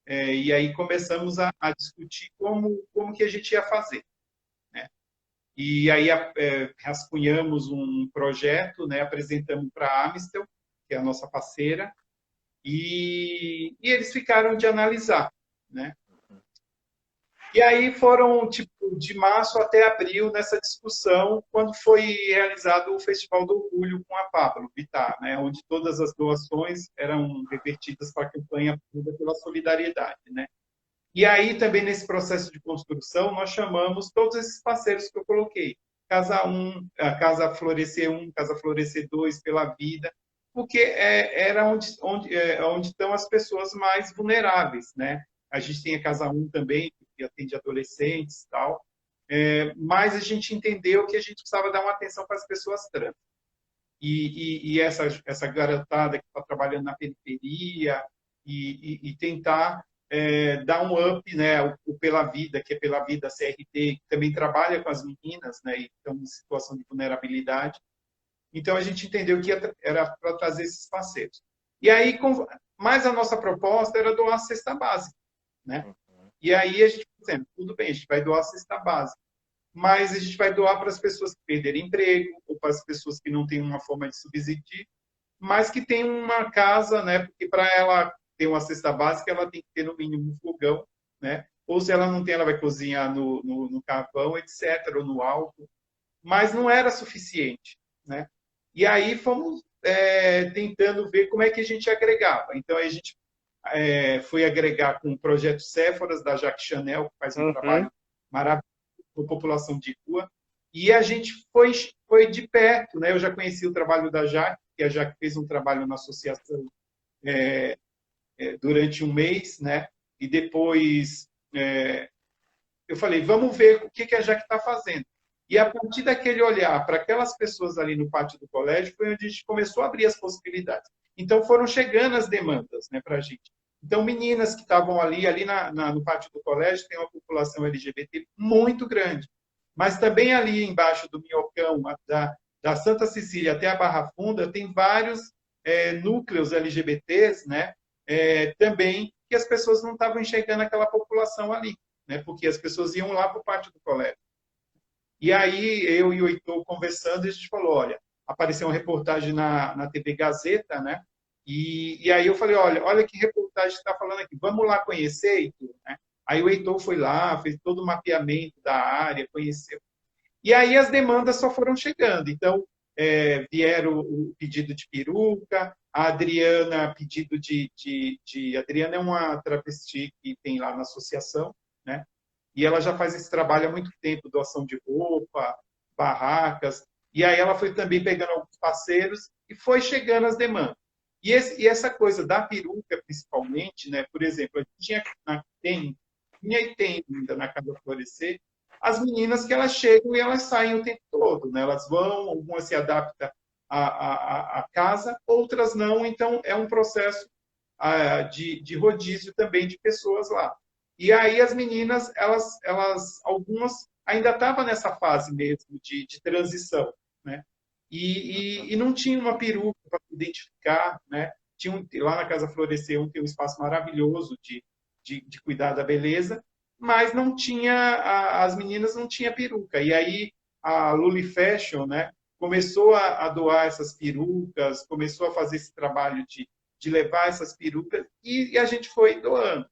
E aí começamos a discutir como que a gente ia fazer, né? E aí rascunhamos um projeto, né? Apresentamos para a Amistel, que é a nossa parceira, e eles ficaram de analisar, né? E aí foram, tipo, de março até abril nessa discussão, quando foi realizado o Festival do Orgulho com a Pablo Vittar, né? Onde todas as doações eram revertidas para a campanha pela solidariedade, né? E aí, também nesse processo de construção, nós chamamos todos esses parceiros que eu coloquei. Casa 1, Casa Florescer 1, Casa Florescer 2, Pela Vida, porque era onde estão as pessoas mais vulneráveis, né? A gente tem a Casa 1 também, que atende adolescentes e tal, mas a gente entendeu que a gente precisava dar uma atenção para as pessoas trans. E essa garotada que está trabalhando na periferia e tentar dar um up, né, o Pela Vida, que é Pela Vida CRT, que também trabalha com as meninas, né, e estão em situação de vulnerabilidade. Então, a gente entendeu que era para trazer esses parceiros. E aí, mais a nossa proposta era doar a cesta básica, né? E aí a gente dizendo, tudo bem, a gente vai doar a cesta básica, mas a gente vai doar para as pessoas que perderam emprego, ou para as pessoas que não têm uma forma de subsistir, mas que tem uma casa, né? Porque para ela ter uma cesta básica, ela tem que ter no mínimo um fogão, né? Ou se ela não tem, ela vai cozinhar no carvão, etc., ou no álcool. Mas não era suficiente, né? E aí fomos tentando ver como é que a gente agregava. Então, a gente foi agregar com o projeto Séforas, da Jacques Chanel, que faz um trabalho maravilhoso com a população de rua. E a gente foi de perto, né? Eu já conheci o trabalho da Jaque, que a Jaque fez um trabalho na associação durante um mês, né? E depois eu falei, vamos ver o que a Jaque está fazendo. E a partir daquele olhar para aquelas pessoas ali no pátio do colégio, foi onde a gente começou a abrir as possibilidades. Então foram chegando as demandas, né, para a gente. Então, meninas que estavam ali no pátio do colégio, tem uma população LGBT muito grande. Mas também ali embaixo do Minhocão, da Santa Cecília até a Barra Funda, tem vários núcleos LGBTs, né? Também que as pessoas não estavam enxergando aquela população ali, né? Porque as pessoas iam lá para o pátio do colégio. E aí eu e o Heitor conversando, a gente falou, olha, apareceu uma reportagem na TV Gazeta, né? E aí eu falei, olha que reportagem está falando aqui, vamos lá conhecer, Heitor, né? Aí o Heitor foi lá, fez todo o mapeamento da área, conheceu. E aí as demandas só foram chegando. Então, vieram o pedido de peruca, a Adriana, pedido Adriana é uma travesti que tem lá na associação, né? E ela já faz esse trabalho há muito tempo, doação de roupa, barracas. E aí ela foi também pegando alguns parceiros e foi chegando as demandas. E essa coisa da peruca, principalmente, né? Por exemplo, a gente tinha e tem ainda na Casa Florescer, as meninas que elas chegam e elas saem o tempo todo, né? Elas vão, algumas se adaptam à casa, outras não, então é um processo de rodízio também de pessoas lá. E aí as meninas, algumas ainda estavam nessa fase mesmo de transição, né? E não tinha uma peruca para identificar, né? Lá na Casa Florescer tem um espaço maravilhoso de cuidar da beleza, mas não tinha, as meninas não tinham peruca. E aí a Luli Fashion, né, começou a doar essas perucas, começou a fazer esse trabalho de levar essas perucas e a gente foi doando.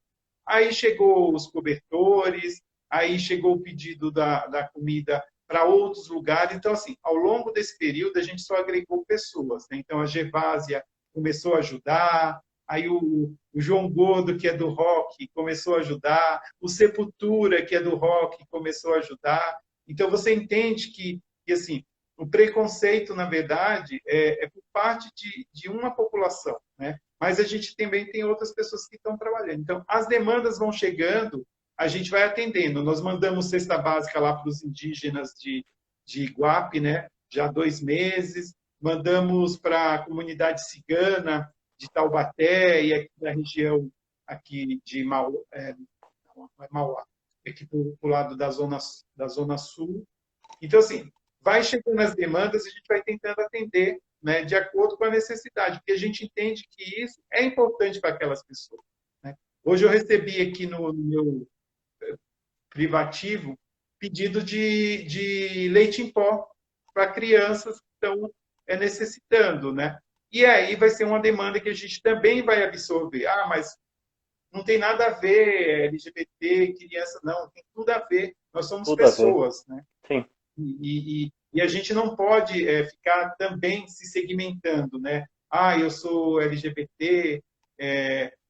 Aí chegou os cobertores, aí chegou o pedido da comida para outros lugares. Então, assim, ao longo desse período, a gente só agregou pessoas, né? Então, a Gevásia começou a ajudar, aí o João Gordo, que é do rock, começou a ajudar, o Sepultura, que é do rock, começou a ajudar. Então, você entende que assim, o preconceito, na verdade, é por parte de uma população, né? Mas a gente também tem outras pessoas que estão trabalhando. Então, as demandas vão chegando, a gente vai atendendo. Nós mandamos cesta básica lá para os indígenas de Iguape, né? Já há 2 meses. Mandamos para a comunidade cigana de Taubaté e aqui da região aqui de Mauá, não é Mauá, aqui para o lado da zona sul. Então, assim, vai chegando as demandas e a gente vai tentando atender, né, de acordo com a necessidade, porque a gente entende que isso é importante para aquelas pessoas, né? Hoje eu recebi aqui no meu privativo pedido de leite em pó para crianças que estão necessitando, né? E aí vai ser uma demanda que a gente também vai absorver. Ah, mas não tem nada a ver LGBT, criança, não, tem tudo a ver. Nós somos Tudo a ver. pessoas, né? Sim. E a gente não pode ficar também se segmentando, né? Ah, eu sou LGBT,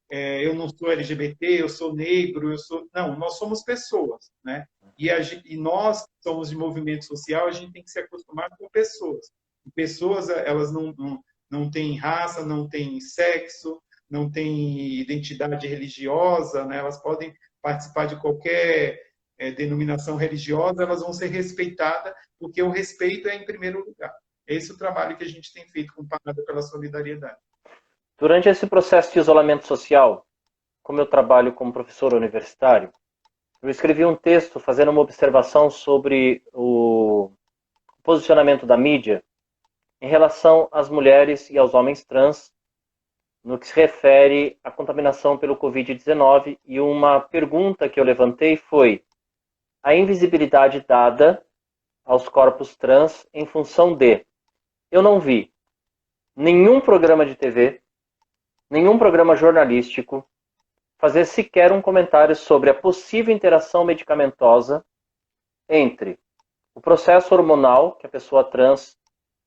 eu não sou LGBT, eu sou negro, eu sou... Não, nós somos pessoas, né? E nós somos de movimento social, a gente tem que se acostumar com pessoas. E pessoas, elas não têm raça, não têm sexo, não têm identidade religiosa, né? Elas podem participar de qualquer denominação religiosa, elas vão ser respeitadas, porque o respeito é em primeiro lugar. Esse é o trabalho que a gente tem feito com Parada pela Solidariedade. Durante esse processo de isolamento social, como eu trabalho como professor universitário, eu escrevi um texto fazendo uma observação sobre o posicionamento da mídia em relação às mulheres e aos homens trans no que se refere à contaminação pelo Covid-19, e uma pergunta que eu levantei foi a invisibilidade dada aos corpos trans em função de... Eu não vi nenhum programa de TV, nenhum programa jornalístico fazer sequer um comentário sobre a possível interação medicamentosa entre o processo hormonal que a pessoa trans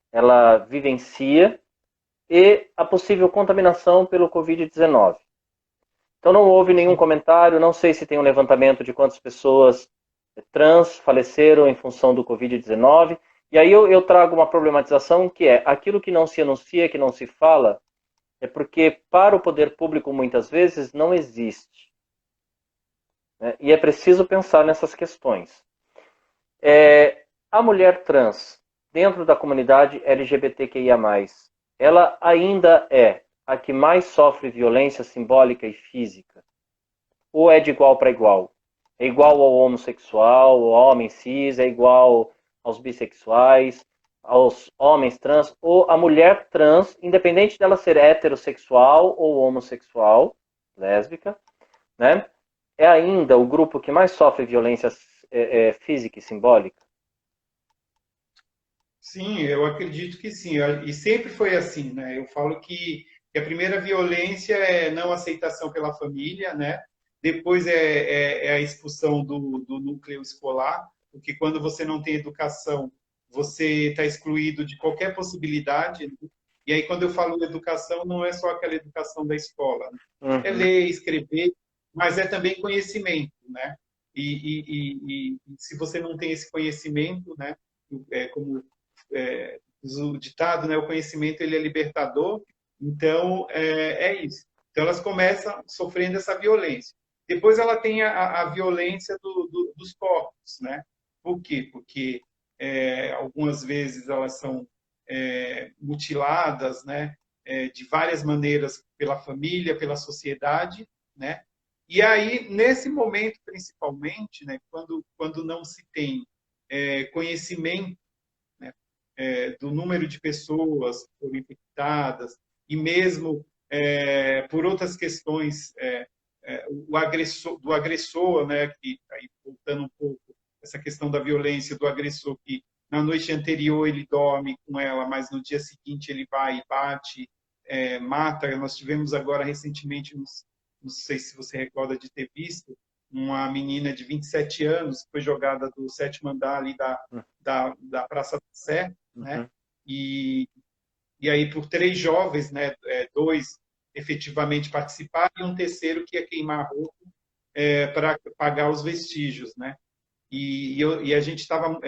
ela vivencia e a possível contaminação pelo Covid-19. Então não houve nenhum comentário, não sei se tem um levantamento de quantas pessoas trans faleceram em função do Covid-19. E aí eu trago uma problematização que é aquilo que não se anuncia, que não se fala, é porque para o poder público muitas vezes não existe. Né? E é preciso pensar nessas questões. A mulher trans, dentro da comunidade LGBTQIA+, ela ainda é a que mais sofre violência simbólica e física? Ou é de igual para igual? É igual ao homossexual, ao homem cis, é igual aos bissexuais, aos homens trans, ou a mulher trans, independente dela ser heterossexual ou homossexual, lésbica, né? É ainda o grupo que mais sofre violência física e simbólica? Sim, eu acredito que sim. E sempre foi assim, né? Eu falo que a primeira violência é não aceitação pela família, né? Depois é a expulsão do núcleo escolar, porque quando você não tem educação, você está excluído de qualquer possibilidade, né? E aí, quando eu falo educação, não é só aquela educação da escola, né? É Uhum. ler, escrever, mas é também conhecimento, né? E se você não tem esse conhecimento, né? Como diz o ditado, né? O conhecimento ele é libertador. Então é isso. Então elas começam sofrendo essa violência. Depois ela tem a violência dos corpos, né? Por quê? Porque algumas vezes elas são mutiladas, né? De várias maneiras pela família, pela sociedade, né? E aí nesse momento principalmente, né? Quando não se tem conhecimento, né, do número de pessoas que foram infectadas e mesmo por outras questões do agressor, né, que aí voltando um pouco essa questão da violência do agressor que na noite anterior ele dorme com ela, mas no dia seguinte ele vai e bate, mata. Nós tivemos agora recentemente, não sei se você recorda de ter visto, uma menina de 27 anos que foi jogada do sétimo andar ali da Praça da Sé, né? Uhum. E aí por três jovens, né? Dois efetivamente participaram e um terceiro que ia queimar a roupa para pagar os vestígios, né? E a gente estava,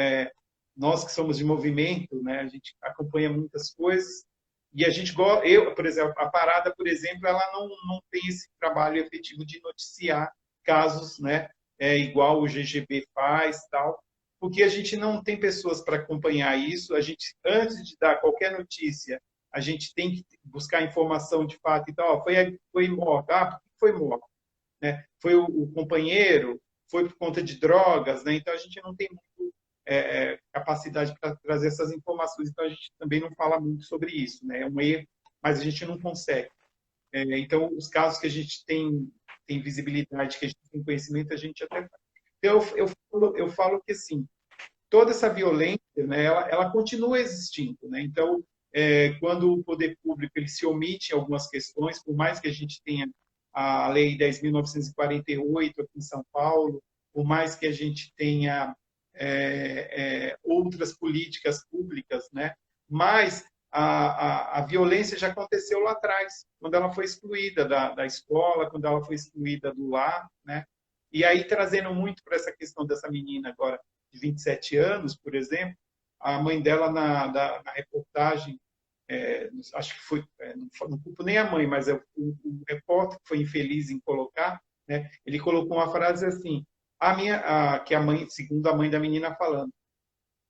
nós que somos de movimento, né? A gente acompanha muitas coisas e a gente, eu, por exemplo, a Parada, por exemplo, ela não tem esse trabalho efetivo de noticiar casos, né? Igual o GGB faz, tal, porque a gente não tem pessoas para acompanhar isso. A gente, antes de dar qualquer notícia, a gente tem que buscar informação de fato e tal. Foi morto. Ah, por que foi morto? Né? Foi o companheiro? Foi por conta de drogas? Né? Então a gente não tem muito capacidade para trazer essas informações. Então a gente também não fala muito sobre isso. Né? É um erro, mas a gente não consegue. Então os casos que a gente tem visibilidade, que a gente tem conhecimento, a gente até faz. Então eu falo que assim, toda essa violência, né, ela continua existindo, né? Então, quando o poder público ele se omite em algumas questões, por mais que a gente tenha a Lei 10.948 aqui em São Paulo, por mais que a gente tenha outras políticas públicas, né? Mas a violência já aconteceu lá atrás, quando ela foi excluída da escola, quando ela foi excluída do lar, né? E aí, trazendo muito para essa questão dessa menina agora, de 27 anos, por exemplo, a mãe dela na reportagem, acho que foi, não culpo nem a mãe, mas o repórter que foi infeliz em colocar, né, ele colocou uma frase assim, que a mãe, segundo a mãe da menina falando,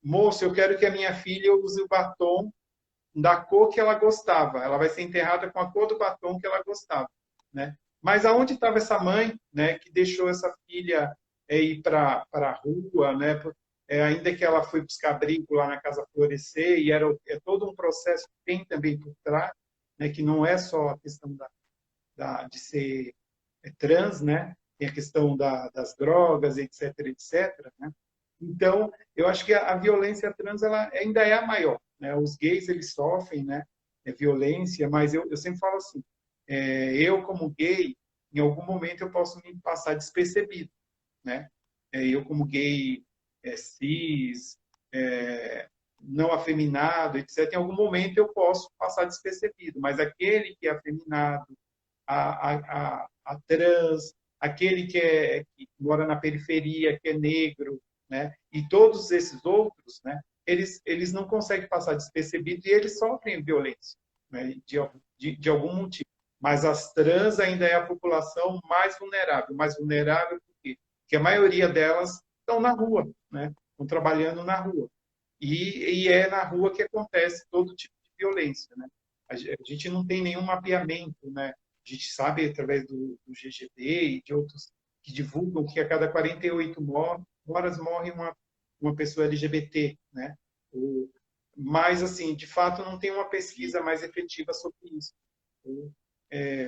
moço, eu quero que a minha filha use o batom da cor que ela gostava, ela vai ser enterrada com a cor do batom que ela gostava, né? Mas aonde estava essa mãe, né, que deixou essa filha ir para a rua, né? Ainda que ela foi buscar abrigo lá na Casa Florescer, e é todo um processo que tem também por trás, né, que não é só a questão de ser trans, né? Tem a questão das drogas, etc, etc, né? Então, eu acho que a violência trans ela ainda é a maior, né? Os gays eles sofrem, né? Violência, mas eu sempre falo assim, eu como gay, em algum momento eu posso me passar despercebido, né? Eu como gay cis, é, não afeminado, etc. Em algum momento eu posso passar despercebido, mas aquele que é afeminado, a trans, aquele que mora na periferia, que é negro, né? E todos esses outros, né? Eles não conseguem passar despercebido e eles sofrem violência, né? De algum motivo. Mas as trans ainda é a população mais vulnerável porque a maioria delas estão na rua, né? Estão trabalhando na rua. E é na rua que acontece todo tipo de violência, né? A gente não tem nenhum mapeamento, né? A gente sabe através do GGB e de outros que divulgam que a cada 48 horas morre uma pessoa LGBT, né? Mas, assim, de fato, não tem uma pesquisa mais efetiva sobre isso.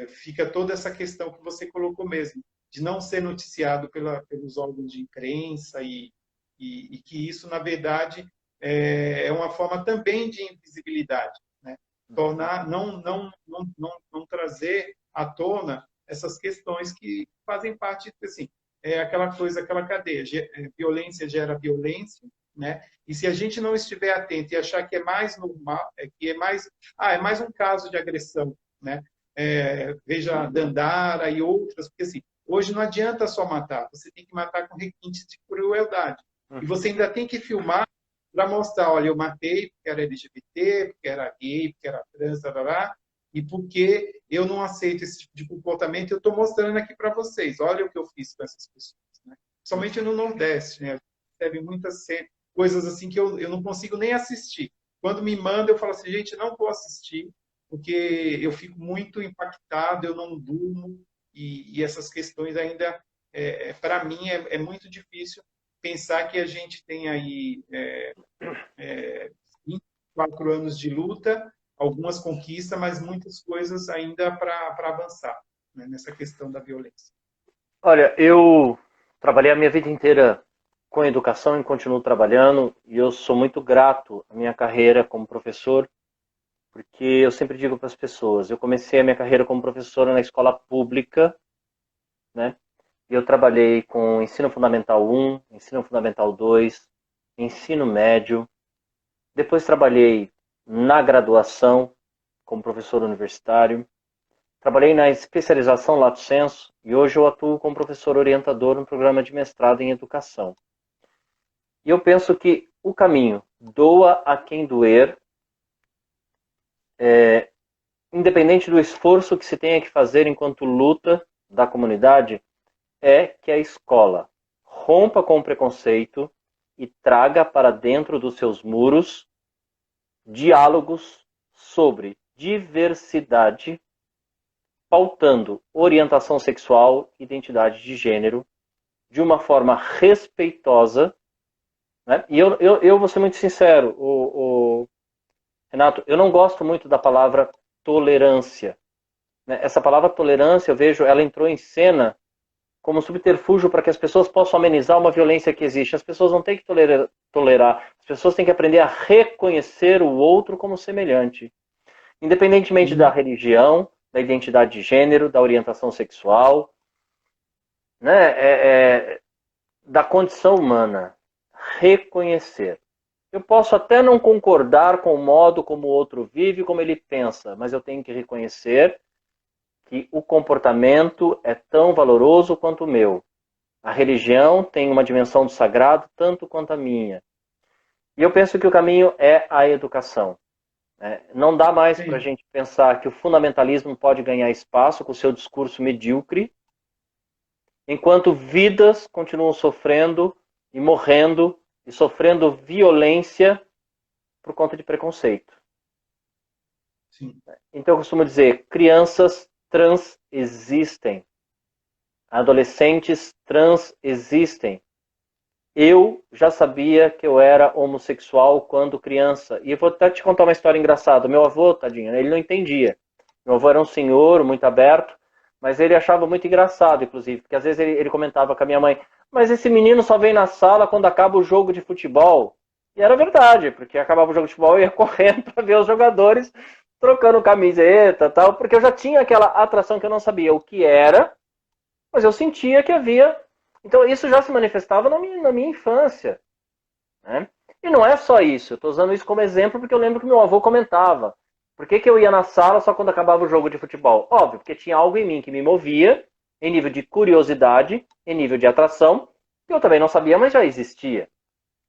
Fica toda essa questão que você colocou mesmo, de não ser noticiado pelos órgãos de imprensa e que isso, na verdade, é uma forma também de invisibilidade, né? Tornar, não trazer à tona essas questões que fazem parte, assim, aquela coisa, aquela cadeia. Violência gera violência, né? E se a gente não estiver atento e achar que é mais normal, que é mais um caso de agressão, né? Veja Dandara e outras, porque assim, hoje não adianta só matar, você tem que matar com requintes de crueldade. E você ainda tem que filmar para mostrar, olha, eu matei porque era LGBT, porque era gay, porque era trans, tarará, e porque eu não aceito esse tipo de comportamento, eu estou mostrando aqui para vocês, olha o que eu fiz com essas pessoas. Né? Somente no Nordeste, né? Teve muitas coisas assim que eu não consigo nem assistir. Quando me manda, eu falo assim, gente, não vou assistir, porque eu fico muito impactado, eu não durmo, e essas questões ainda, para mim, é muito difícil pensar que a gente tem aí 24 anos de luta, algumas conquistas, mas muitas coisas ainda para avançar, né, nessa questão da violência. Olha, eu trabalhei a minha vida inteira com educação e continuo trabalhando, e eu sou muito grato à minha carreira como professor, porque eu sempre digo para as pessoas, eu comecei a minha carreira como professora na escola pública, né? E eu trabalhei com ensino fundamental 1, ensino fundamental 2, ensino médio. Depois trabalhei na graduação como professor universitário. Trabalhei na especialização Lato Sensu e hoje eu atuo como professor orientador no programa de mestrado em educação. E eu penso que o caminho doa a quem doer, independente do esforço que se tenha que fazer enquanto luta da comunidade, é que a escola rompa com o preconceito e traga para dentro dos seus muros diálogos sobre diversidade, pautando orientação sexual e identidade de gênero de uma forma respeitosa. Né? E eu vou ser muito sincero, Renato, eu não gosto muito da palavra tolerância. Né? Essa palavra tolerância, eu vejo, ela entrou em cena como subterfúgio para que as pessoas possam amenizar uma violência que existe. As pessoas não têm que tolerar. As pessoas têm que aprender a reconhecer o outro como semelhante. Independentemente da religião, da identidade de gênero, da orientação sexual, né, da condição humana. Reconhecer. Eu posso até não concordar com o modo como o outro vive, como ele pensa, mas eu tenho que reconhecer que o comportamento é tão valoroso quanto o meu. A religião tem uma dimensão do sagrado tanto quanto a minha. E eu penso que o caminho é a educação. Não dá mais para a gente pensar que o fundamentalismo pode ganhar espaço com o seu discurso medíocre, enquanto vidas continuam sofrendo e morrendo e sofrendo violência por conta de preconceito. Sim. Então eu costumo dizer, crianças trans existem. Adolescentes trans existem. Eu já sabia que eu era homossexual quando criança. E eu vou até te contar uma história engraçada. Meu avô, tadinho, ele não entendia. Meu avô era um senhor muito aberto, mas ele achava muito engraçado, inclusive, porque às vezes ele comentava com a minha mãe, mas esse menino só vem na sala quando acaba o jogo de futebol. E era verdade, porque acabava o jogo de futebol e ia correndo para ver os jogadores trocando camiseta e tal, porque eu já tinha aquela atração que eu não sabia o que era, mas eu sentia que havia. Então isso já se manifestava na minha infância. Né? E não é só isso, eu estou usando isso como exemplo porque eu lembro que meu avô comentava. Por que eu ia na sala só quando acabava o jogo de futebol? Óbvio, porque tinha algo em mim que me movia, em nível de curiosidade, em nível de atração, que eu também não sabia, mas já existia.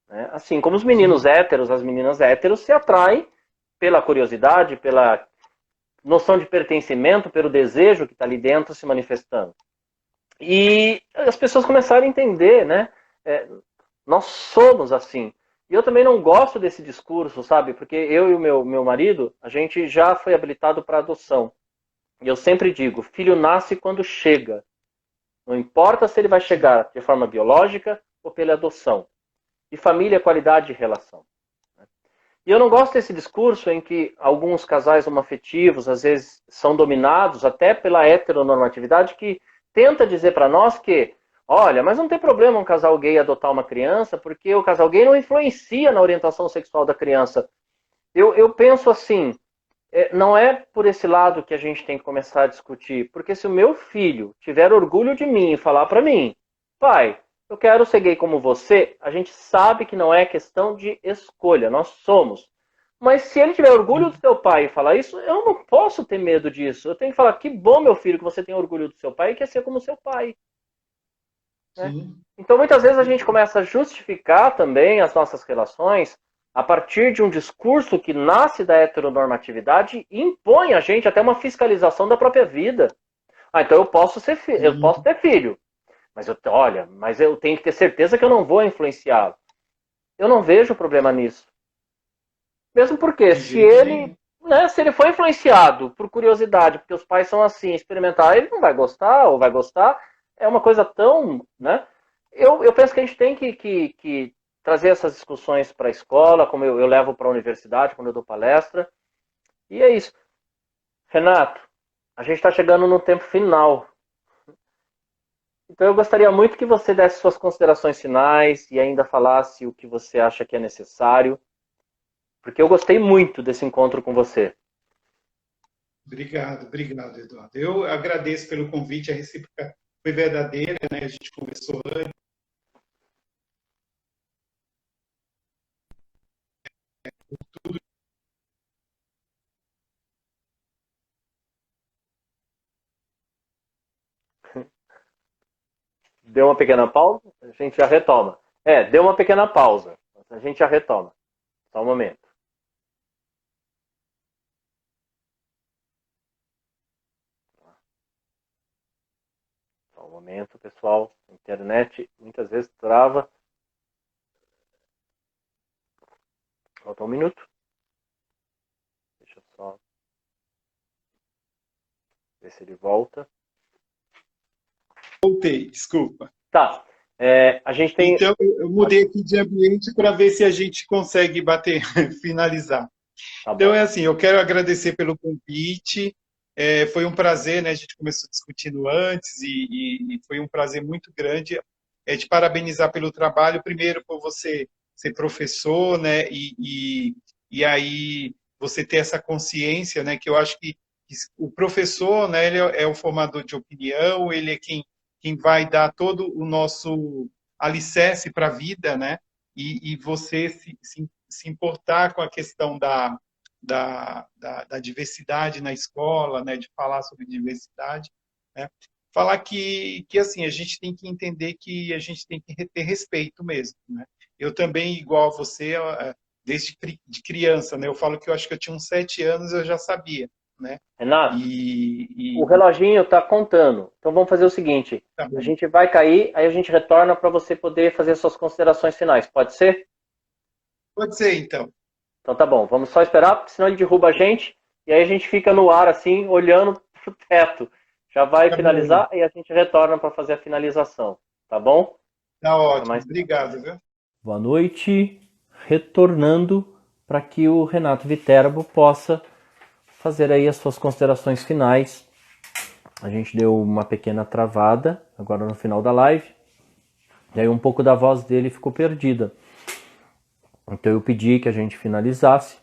Né? Assim como os meninos héteros, as meninas héteros se atraem pela curiosidade, pela noção de pertencimento, pelo desejo que está ali dentro se manifestando. E as pessoas começaram a entender, né? Nós somos assim. E eu também não gosto desse discurso, sabe? Porque eu e o meu marido, a gente já foi habilitado para adoção. E eu sempre digo, filho nasce quando chega. Não importa se ele vai chegar de forma biológica ou pela adoção. E família é qualidade de relação. E eu não gosto desse discurso em que alguns casais homoafetivos, às vezes, são dominados até pela heteronormatividade, que tenta dizer para nós que olha, mas não tem problema um casal gay adotar uma criança, porque o casal gay não influencia na orientação sexual da criança. Eu penso assim, não é por esse lado que a gente tem que começar a discutir, porque se o meu filho tiver orgulho de mim e falar para mim, pai, eu quero ser gay como você, a gente sabe que não é questão de escolha, nós somos. Mas se ele tiver orgulho do seu pai e falar isso, eu não posso ter medo disso. Eu tenho que falar, que bom, meu filho, que você tem orgulho do seu pai e quer ser como seu pai. Né? Sim. Então, muitas vezes a gente começa a justificar também as nossas relações a partir de um discurso que nasce da heteronormatividade e impõe a gente até uma fiscalização da própria vida. Ah, então eu posso eu posso ter filho, mas mas eu tenho que ter certeza que eu não vou influenciá-lo. Eu não vejo problema nisso. Mesmo porque se ele, né, se ele foi influenciado por curiosidade, porque os pais são assim, experimentar, ele não vai gostar ou vai gostar, é uma coisa tão, né? Eu penso que a gente tem que trazer essas discussões para a escola, como eu levo para a universidade, quando eu dou palestra. E é isso. Renato, a gente está chegando no tempo final. Então eu gostaria muito que você desse suas considerações finais e ainda falasse o que você acha que é necessário, porque eu gostei muito desse encontro com você. Obrigado, Eduardo. Eu agradeço pelo convite, a recíproca foi verdadeira, né? A gente conversou antes. Deu uma pequena pausa, a gente já retoma. Deu uma pequena pausa, a gente já retoma. Só um momento. Só um momento, pessoal. A internet muitas vezes trava. Falta um minuto. Deixa eu só ver se ele volta. Voltei, desculpa. Tá. A gente tem. Então, eu mudei aqui de ambiente para ver se a gente consegue bater, finalizar. Tá Então, bom. é assim, eu quero agradecer pelo convite. Foi um prazer, né? A gente começou discutindo antes e foi um prazer muito grande. Te parabenizar pelo trabalho, primeiro por você ser professor, né? E aí você ter essa consciência, né? Que eu acho que o professor, né? Ele é o formador de opinião, ele é quem vai dar todo o nosso alicerce para a vida, né? E você se importar com a questão da diversidade na escola, né? De falar sobre diversidade, né? Falar que assim, a gente tem que entender que a gente tem que ter respeito mesmo, né? Eu também, igual a você, desde de criança, né? Eu falo que eu acho que eu tinha uns 7 anos, eu já sabia, né? Renato, o E reloginho está contando. Então vamos fazer o seguinte: tá a bom. gente vai cair, aí a gente retorna para você poder fazer suas considerações finais. Pode ser? Pode ser, então. Então tá bom. Vamos só esperar, porque senão ele derruba a gente e aí a gente fica no ar assim, olhando pro teto. Já vai Tá bom. finalizar e a gente retorna para fazer a finalização. Tá bom? Tá Até ótimo. mais. Obrigado, viu? Boa noite. Retornando para que o Renato Viterbo possa fazer aí as suas considerações finais. A gente deu uma pequena travada agora no final da live. E aí um pouco da voz dele ficou perdida. Então eu pedi que a gente finalizasse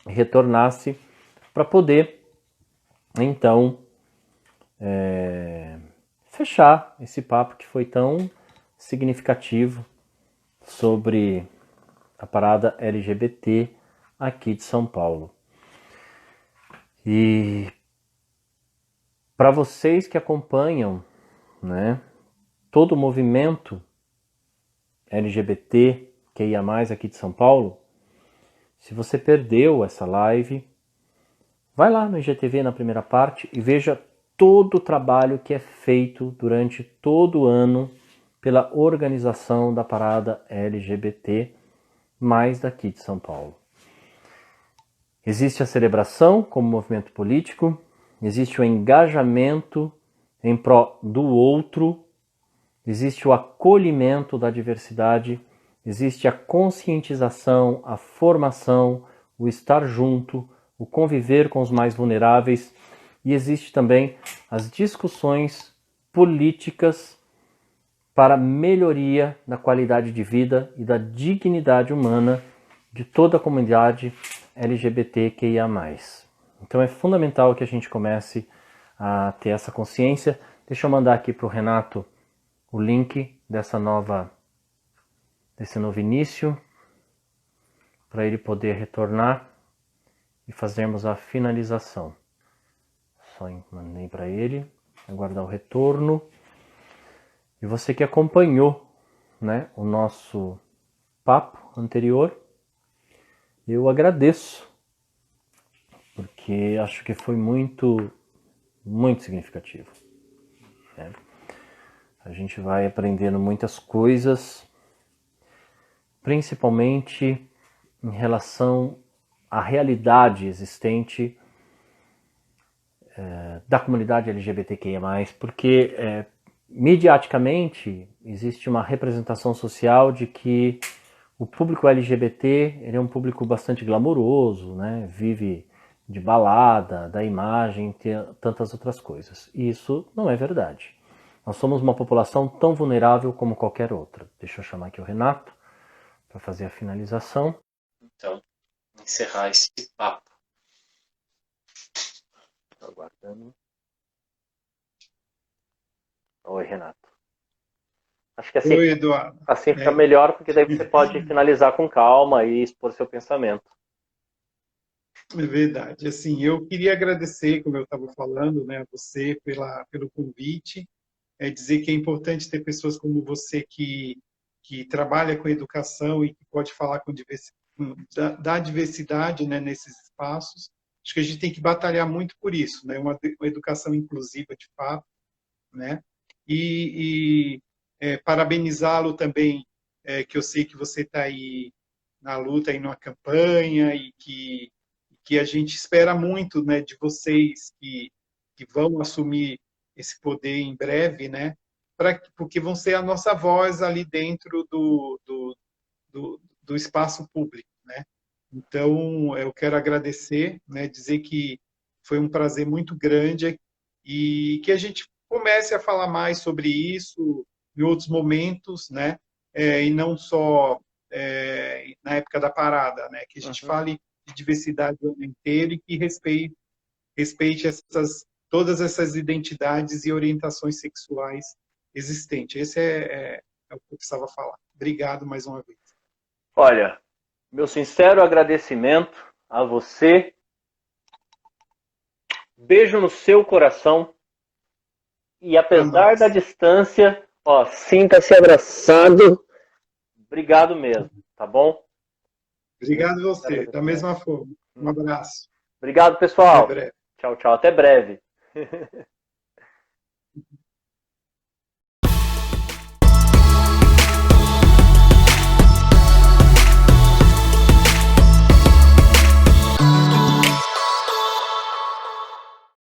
e retornasse para poder, então, fechar esse papo que foi tão significativo sobre a parada LGBT aqui de São Paulo. E para vocês que acompanham, né, todo o movimento LGBT que ia mais aqui de São Paulo, se você perdeu essa live, vai lá no IGTV na primeira parte e veja todo o trabalho que é feito durante todo o ano pela organização da parada LGBT mais daqui de São Paulo. Existe a celebração como movimento político, existe o engajamento em pró do outro, existe o acolhimento da diversidade, existe a conscientização, a formação, o estar junto, o conviver com os mais vulneráveis e existe também as discussões políticas para melhoria da qualidade de vida e da dignidade humana de toda a comunidade LGBTQIA+. Então é fundamental que a gente comece a ter essa consciência. Deixa eu mandar aqui para o Renato o link desse novo início, para ele poder retornar e fazermos a finalização. Só mandei para ele, aguardar o retorno. E você que acompanhou, né, o nosso papo anterior, eu agradeço, porque acho que foi muito significativo. Né? A gente vai aprendendo muitas coisas, principalmente em relação à realidade existente da comunidade LGBTQIA+, porque mediaticamente existe uma representação social de que o público LGBT ele é um público bastante glamouroso, né? Vive de balada, da imagem, tantas outras coisas. E isso não é verdade. Nós somos uma população tão vulnerável como qualquer outra. Deixa eu chamar aqui o Renato para fazer a finalização. Então, encerrar esse papo. Estou aguardando. Oi, Renato. Acho que assim, Oi, Eduardo. Assim fica melhor, porque daí você pode finalizar com calma e expor seu pensamento. É verdade. Assim, eu queria agradecer, como eu estava falando, né, a você pelo convite. Dizer que é importante ter pessoas como você que trabalha com educação e que pode falar da diversidade, né, nesses espaços. Acho que a gente tem que batalhar muito por isso, né, uma educação inclusiva de fato, né, parabenizá-lo também, que eu sei que você está aí na luta, aí numa campanha e que a gente espera muito, né, de vocês que vão assumir esse poder em breve, né, porque vão ser a nossa voz ali dentro do espaço público, né. Então, eu quero agradecer, né, dizer que foi um prazer muito grande e que a gente comece a falar mais sobre isso em outros momentos, né, e não só na época da parada, né, que a gente fale de diversidade o ano inteiro e que respeite todas essas identidades e orientações sexuais existentes. Esse é o que eu precisava falar. Obrigado mais uma vez. Olha, meu sincero agradecimento a você. Beijo no seu coração. E apesar da distância, sinta-se abraçado. Obrigado mesmo, tá bom? Obrigado a você, da mesma forma. Um abraço. Obrigado, pessoal. Até breve. Tchau, tchau. Até breve.